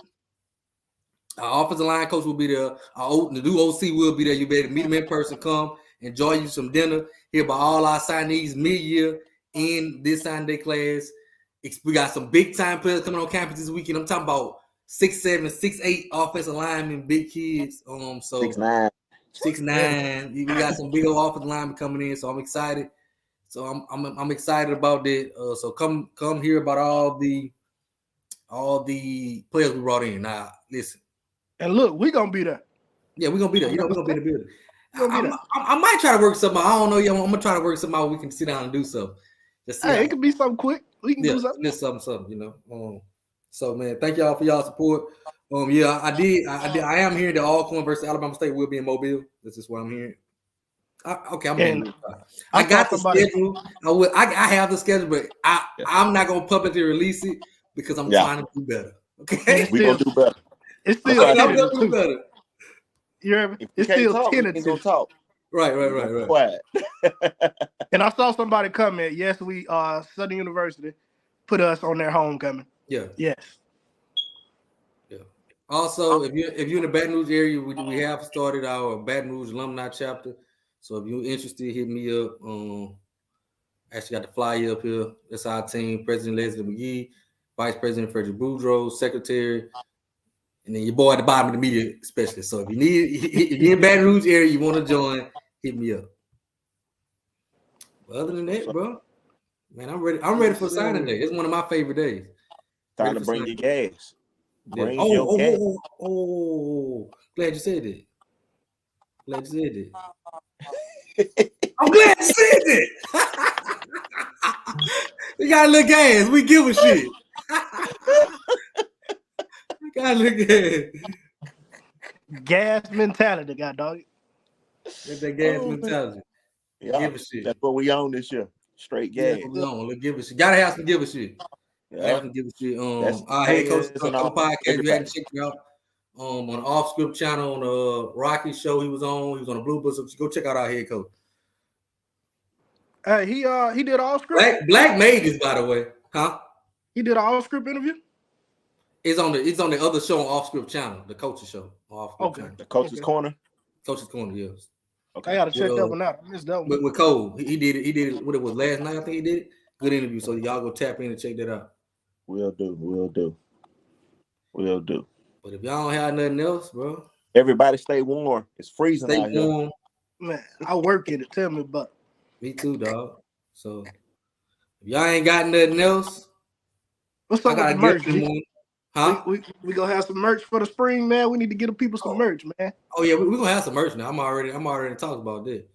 Our offensive line coach will be there. The new OC will be there. You'll be able to meet them in person, come, enjoy you some dinner, hear about all our signees mid-year in this signing day class. We got some big-time players coming on campus this weekend. I'm talking about 6'7", 6'8" offensive linemen, big kids. 6'9". 6'9". We got some big old offensive linemen coming in, so I'm excited. So I'm excited about that. So come hear about all the players we brought in. Now, listen. And look, we're gonna be there. Yeah, we're gonna be there. We're gonna be in the building. I might try to work something out. I don't know. Yeah, I'm gonna try to work something out. We can sit down and do something. It could be something quick. We can do something. Just something. So man, thank y'all for y'all support. I am hearing that Alcorn versus Alabama State will be in Mobile. This is what I'm hearing. I got the schedule. I have the schedule, but I'm not gonna publicly release it because I'm trying to do better. Okay, we gonna do better. It's still I'm gonna do better. You hear me? It's still tentative. Gonna talk. Right. Quiet. And I saw somebody comment. Yes, we Southern University put us on their homecoming. Yeah. Yes. Yeah. Also, if you're in the Baton Rouge area, we have started our Baton Rouge alumni chapter. So if you're interested, hit me up. Actually got the flyer up here. That's our team: President Leslie McGee, Vice President Frederick Boudreaux, Secretary, and then your boy at the bottom of the media specialist. So if you're in Baton Rouge area, you want to join, hit me up. But other than that, bro, man, I'm ready. I'm ready for signing day. It's one of my favorite days. Time to bring your gas. Bring your gas. Glad you said that. I'm glad you said that. We got a little gas. We give a shit. We got a little gas. Gas mentality, God dog. That's that gas mentality. Yeah, give a shit. That's what we own this year. Straight gas. Let's give a shit. Gotta have some give a shit. Yeah. Give a shit. Our head coach on the podcast. You had to check it out. On the Off Script channel on the Rocky show he was on the Blue Bus. So go check out our head coach. Hey, he did all script. Black made this, by the way, huh? He did an all script interview. It's on the other show on Off Script channel, the coach's show. Channel. The coach's corner. Coach's corner, yes. Okay. I gotta check that one out. I missed that one. With Cole, he did it. He did it. What it was last night? I think he did it. Good interview. So y'all go tap in and check that out. Will do. But if y'all don't have nothing else, bro, everybody stay warm. It's freezing out here. Man, I work in it. Tell me about it. Me too, dog. So if y'all ain't got nothing else, what's up with the merch? Huh? We gonna have some merch for the spring, man. We need to get the people some merch, man. Oh yeah, we're gonna have some merch now. I'm already talking about that.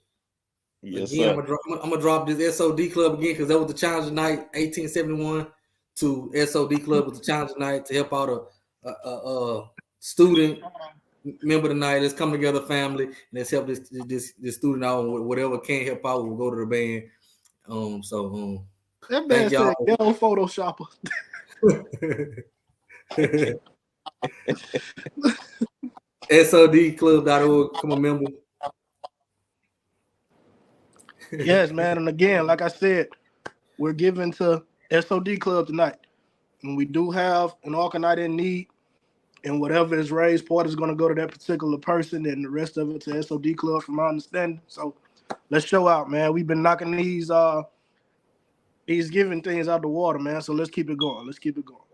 Yes, again, sir. I'm gonna drop this SOD club again because that was the challenge night, 1871 to SOD club was the challenge night to help out a student member tonight. Let's come together, family, and let's help this student out. Whatever can't help out, we'll go to the band. That man said ghetto Photoshopper. SODclub.org, come a member. Yes, man. And again, like I said, we're giving to SOD Club tonight. And we do have an Alcornite in need. And whatever is raised, part is going to go to that particular person and the rest of it to SOD Club from my understanding. So let's show out, man. We've been knocking these giving things out the water, man. So let's keep it going.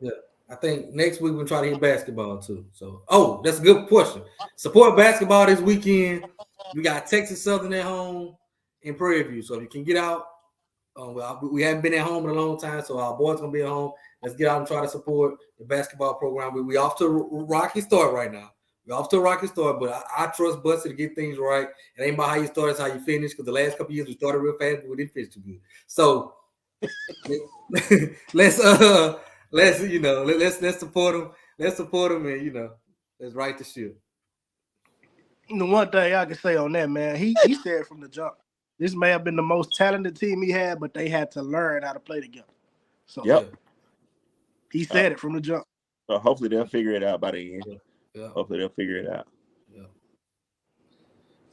Yeah. I think next week we'll try to hit basketball too. So, that's a good question. Support basketball this weekend. We got Texas Southern at home in Prairie View. So if you can get out, we haven't been at home in a long time, so our boys gonna be at home. Let's get out and try to support the basketball program. We off to a rocky start right now. We're off to a rocky start, but I trust Buster to get things right. It ain't about how you start, it's how you finish. Because the last couple of years we started real fast, but we didn't finish too good. So let's support them. Let's support them, and let's right the ship. The one thing I can say on that, man, he said from the jump, this may have been the most talented team he had, but they had to learn how to play together. So he said it from the jump. So hopefully they'll figure it out by the end. Yeah. Hopefully they'll figure it out. Yeah.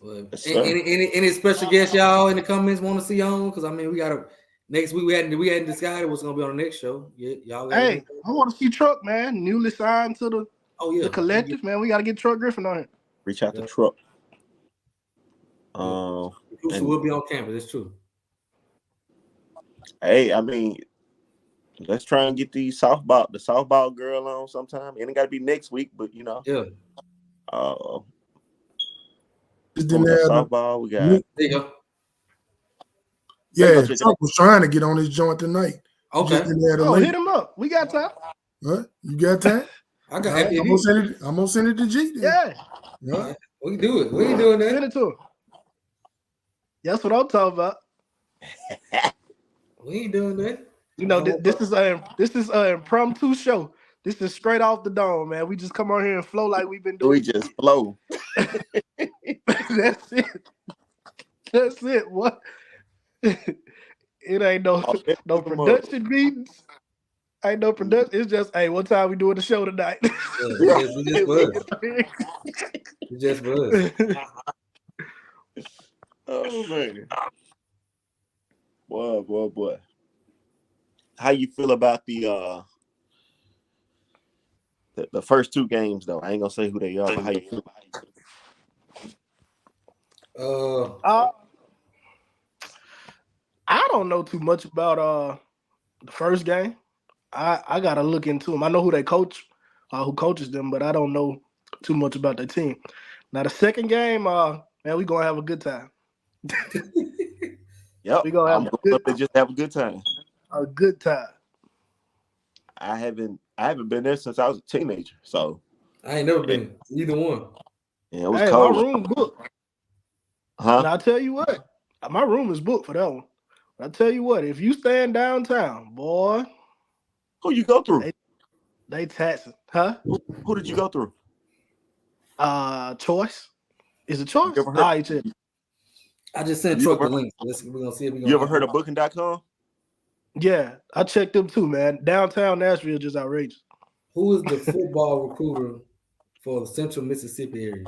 Any special guests y'all in the comments want to see on? Because I mean, we gotta next week we hadn't decided what's gonna be on the next show. Yeah, y'all. Hey, I want to see Truck, man. Newly signed to the collective, man. We gotta get Truck Griffin on here. Reach out to Truck. And we'll be on campus. It's true. Hey, I mean, let's try and get the softball girl on sometime. It ain't got to be next week, but you know. Yeah. Softball, we got. There you go. Yeah, Trump was trying to get on his joint tonight. Okay. Hit him up. We got time. What? You got time? I got. Right, I'm gonna send it to G. Then. Yeah. Right. We can do it. We ain't doing that. Send it to him. That's what I'm talking about. We ain't doing that. You know, this is an impromptu show. This is straight off the dome, man. We just come on here and flow like we've been doing. We just flow. That's it. That's it. What? It ain't no production meetings. Ain't no production. It's just, hey, what time we doing the show tonight? It just was. Oh man. Boy. How you feel about the first two games though? I ain't gonna say who they are, but how you feel about it? I don't know too much about the first game. I gotta look into them. I know who they coach, who coaches them, but I don't know too much about their team. Now the second game, man, we gonna have a good time. Yep, we gonna just have a good time. A good time. I haven't been there since I was a teenager, so I ain't never been either one. Yeah, it was cold. My room booked. Huh? And I tell you what, my room is booked for that one. I tell you what, if you stand downtown, boy, who you go through? They taxing, huh? Who did you go through? Choice. Is it Choice? I just sent Truck the link. We're gonna see if we You ever heard of Booking.com? Yeah, I checked them too, man. Downtown Nashville just outrageous. Who is the football recruiter for the Central Mississippi area?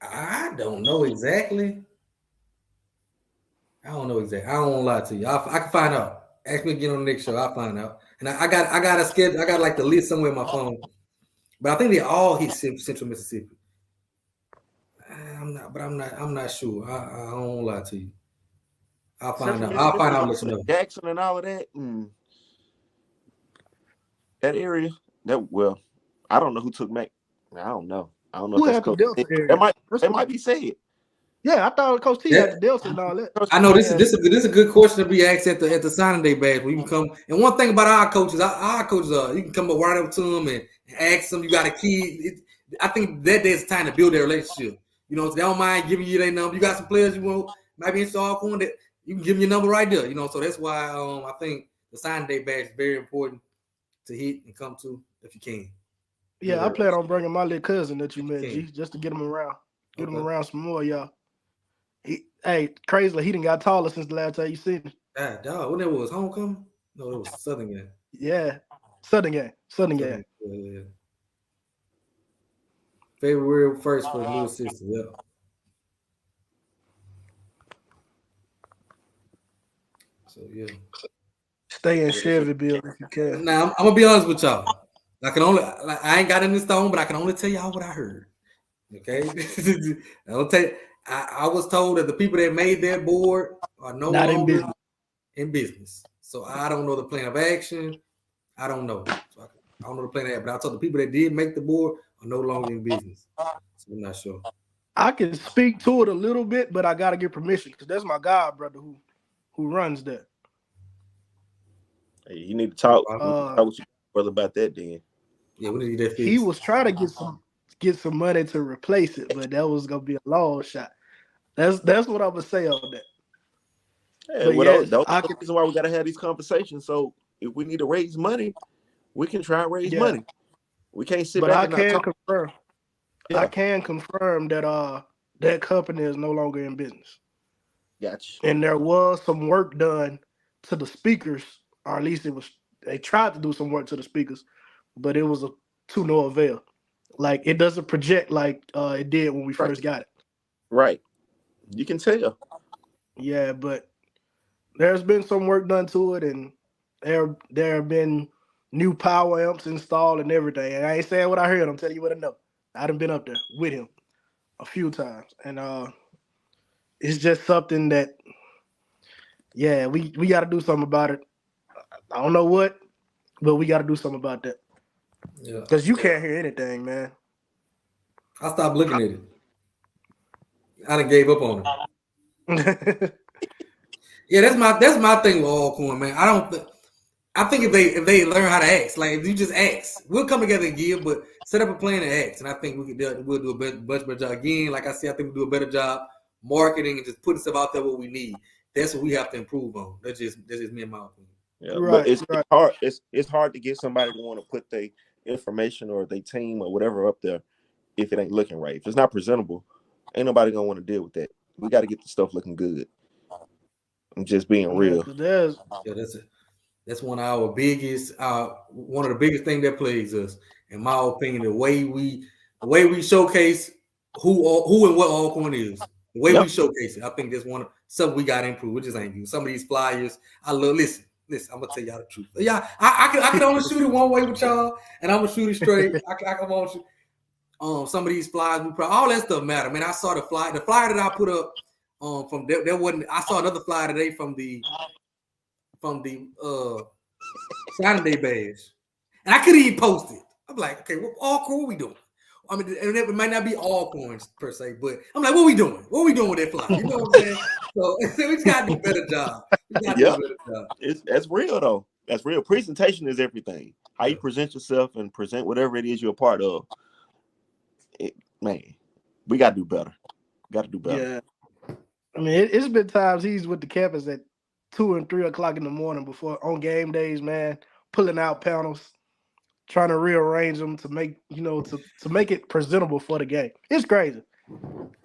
I don't know exactly. I don't want to lie to you. I can find out. Ask me again on the next show. I'll find out. And I got a schedule. I got like the list somewhere in my phone. But I think they all hit Central Mississippi. I'm not sure. I don't want to lie to you. I'll find out. And let you know. Jackson and all of that. That area. I don't know who took Mac. I don't know. Who if that's Coach T. They might be saying. Yeah, I thought Coach T had the Delta and all that. I know this is a good question to be asked at the signing day badge when you can come. And one thing about our coaches, you can come up right up to them and ask them. You got a key. I think that day is time to build their relationship. You know, so they don't mind giving you their number. You got some players you want might be in Star Corn that you can give them your number right there. You know, so that's why I think the signing day badge is very important to hit and come to if you can. Yeah, I plan on bringing my little cousin that you met, G, just to get him around. Get him around some more, y'all. Crazily, he done got taller since the last time you seen him. Dog, when that was homecoming? No, it was Southern game. Yeah, Southern game. Yeah. February 1st for the new assistant. Yeah. So yeah. Stay in Chevyville if you can. Now I'm gonna be honest with y'all. I ain't got in the stone, but I can only tell y'all what I heard. Okay, I'll tell you. I was told that the people that made that board are not in business. So I don't know the plan of action. I don't know. So I don't know the plan of action. But I told the people that did make the board are no longer in business. So I'm not sure. I can speak to it a little bit, but I gotta get permission because that's my god brother who runs that. Hey, you need to talk with your brother about that then. Yeah, we need that fixed. He was trying to get some money to replace it, but that was gonna be a long shot. That's what I'm gonna say on that. Yeah, that's the reason why we gotta have these conversations. So if we need to raise money, we can try and raise money. We can't sit back. But I can confirm. Yeah. I can confirm that that company is no longer in business. Gotcha. And there was some work done to the speakers, or at least they tried to do some work to the speakers, but it was to no avail. Like it doesn't project like it did when we first got it. Right. You can tell. Yeah, but there's been some work done to it, and there have been new power amps installed and everything. And I ain't saying what I heard. I'm telling you what I know. I done been up there with him a few times, and it's just something that, yeah, we got to do something about it. I don't know what, but we got to do something about that. Yeah, because you can't hear anything, man. I stopped looking at it. I done gave up on it. Yeah, that's my thing with Alcorn, man. I think if they learn how to ask, like if you just ask, we'll come together and give, but set up a plan and ask. And I think we'll do a much better job. Again, like I said, I think we'll do a better job marketing and just putting stuff out there what we need. That's what we have to improve on. That's just me and my opinion. Yeah, right, but it's hard. It's hard to get somebody to want to put their information or their team or whatever up there if it ain't looking right. If it's not presentable, ain't nobody gonna want to deal with that. We got to get the stuff looking good. I'm just being real. That's one of our biggest, one of the biggest things that plagues us, in my opinion. The way we showcase who and what Alcorn is, the way we showcase it. I think that's something we got to improve. We just ain't do some of these flyers. I love listen. I'm gonna tell y'all the truth. Yeah, I can only shoot it one way with y'all, and I'm gonna shoot it straight. I can only shoot. Some of these flyers, all that stuff matter, man. I saw the flyer that I put up. From there wasn't. I saw another flyer today from the Saturday badge, and I couldn't even post it. I'm like, okay, what Alcorn we doing? I mean, and it might not be Alcorns per se, but I'm like, what we doing? What we doing with that flyer? You know what I'm saying? So we just gotta do a better job. That's real though. That's real. Presentation is everything. How you present yourself and present whatever it is you're a part of. Man, we gotta do better. Got to do better. Yeah, I mean, it's been times he's with the campus at 2 and 3 o'clock in the morning before on game days, man, pulling out panels, trying to rearrange them to make to make it presentable for the game. It's crazy.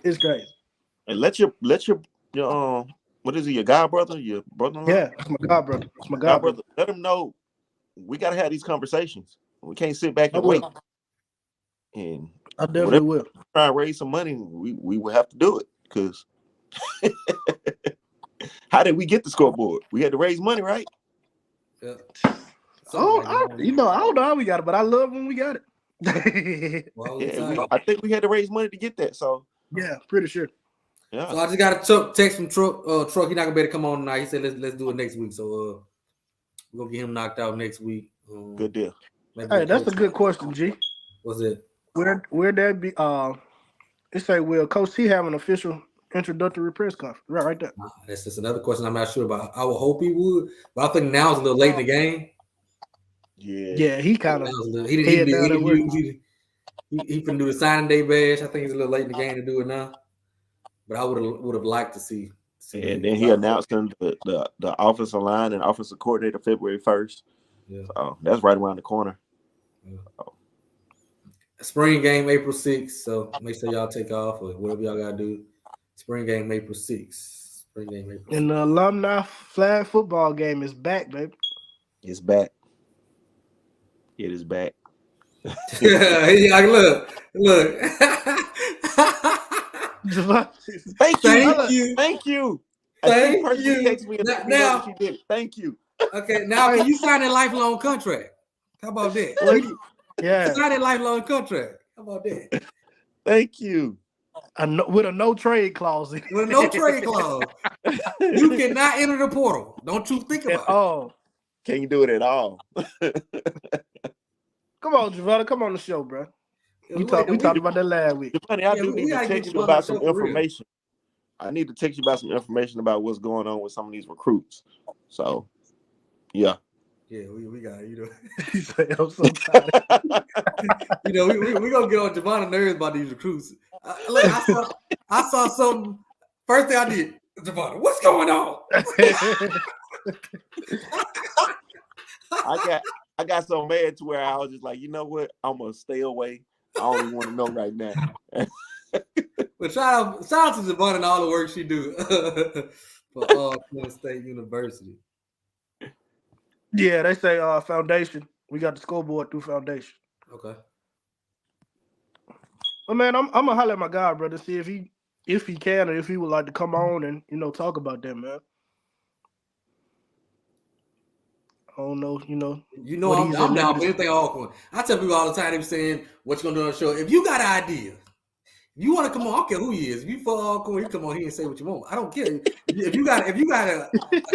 It's crazy. And let your what is he? Your god brother? Your brother-in-law? Yeah, that's my god brother. That's my god brother. Let him know we got to have these conversations. We can't sit back and wait. And I definitely will try and raise some money. We will have to do it because how did we get the scoreboard? We had to raise money, right? Yeah. I don't know how we got it, but I love when we got it. I think we had to raise money to get that. So yeah, pretty sure. Yeah. So I just got a text from Truck. He's not gonna be able to come on tonight. He said let's do it next week. So we're gonna get him knocked out next week. Good deal. Hey, that's a good question, G. What's it? Where that be? It say, will Coach T have an official introductory press conference? Right there. That's just another question I'm not sure about. I would hope he would, but I think now it's a little late in the game. Yeah, he kind of he can do the signing day bash. I think it's a little late in the game to do it now. But I would have liked to see. And then he announced the offensive line and offensive coordinator February 1st. Yeah, so that's right around the corner. Yeah. Spring game April 6th. So make sure y'all take off or whatever y'all gotta do. Spring game April 6th. Spring game April 6th. And the alumni flag football game is back, baby. It's back. It is back. Yeah, look. Thank you. Thank you. Text me now she did it. Thank you. Okay, now can you sign a lifelong contract? How about that? Yeah. Sign a lifelong contract. How about that? Thank you. With a no trade clause. With a no trade clause. You cannot enter the portal. Don't you think about it. Oh. Can't you do it at all? Come on, Giovanni. Come on the show, bro. We talked about that last week. Giovanni, I do need to text you about some information. I need to text you about some information about what's going on with some of these recruits. So, yeah. Yeah, we got it. He said, I'm so tired. We're going to get on Giovanni's nerves about these recruits. Look, I saw something. First thing I did, Giovanni, what's going on? I got so mad to where I was just like, you know what? I'm going to stay away. I don't even want to know right now. But shout out to Giovanni and all the work she do for Clemson State University. Yeah, they say foundation. We got the scoreboard through foundation. Okay. Well, man, I'm gonna holler at my guy, brother, see if he can or if he would like to come on and talk about that, man. I don't know, I'm down for anything awkward. I tell people all the time, they be saying, what you gonna do on the show? If you got an idea, if you want to come on, I don't care who he is. If you fall awkward, you come on here and say what you want. I don't care. If you got a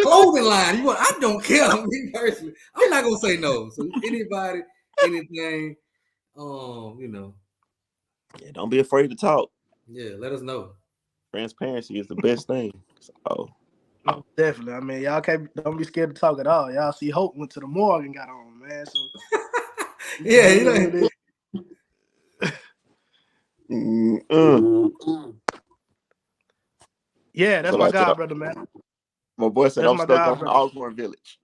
clothing line, I don't care. Me personally, I'm not gonna say no. So anybody, anything, Yeah, don't be afraid to talk. Yeah, let us know. Transparency is the best thing. So definitely. I mean, y'all don't be scared to talk at all. Y'all see Hope went to the morgue and got on, man. So yeah, Yeah, that's my guy, brother, man. My boy said I'm stuck on Osborne Village.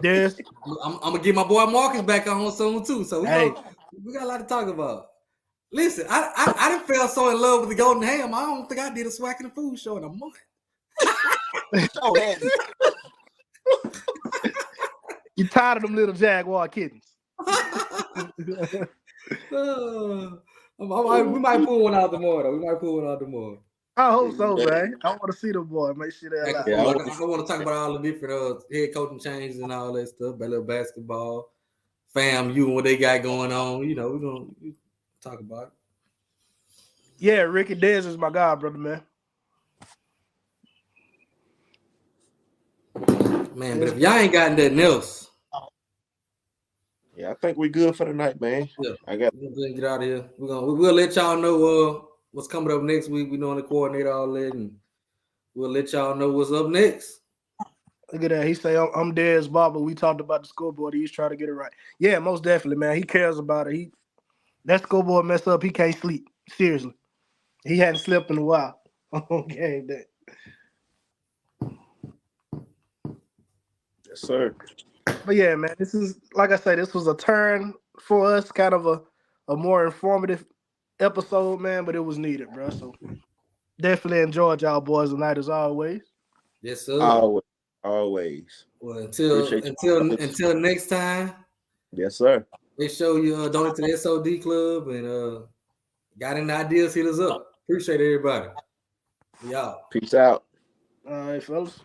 Yes. I'm gonna get my boy Marcus back on soon too. So we got a lot to talk about. Listen, I didn't feel so in love with the Golden Ham. I don't think I did a Swac'n the Food show in a month. So heavy. You tired of them little Jaguar kittens? We might pull one out tomorrow. I hope so, man. I want to see the boy. Make sure they're alive. I want to talk about all the different head coaching changes and all that stuff. About little basketball, FAMU, and what they got going on. We're gonna talk about it. Yeah, Ricky Dez is my guy, brother, man. Man, but if y'all ain't got nothing else, yeah, I think we good for the night, man. Yeah, we'll get out of here. We'll let y'all know what's coming up next week. We know the coordinate all that, and we'll let y'all know what's up next. Look at that. He say, I'm Dez Barber. We talked about the scoreboard. He's trying to get it right. Yeah, most definitely, man. He cares about it. That scoreboard messed up. He can't sleep. Seriously. He hadn't slept in a while. Okay, that. Yes, sir. But yeah, man, this is, like I say, this was a turn for us, kind of a more informative episode, man, but it was needed, bro. So definitely enjoyed y'all boys tonight as always. Yes, sir. Always. Well, until next time. Yes, sir. Make sure you donate to the SOD Club and got any ideas, hit us up. Appreciate everybody. Y'all. Peace out. All right, fellas.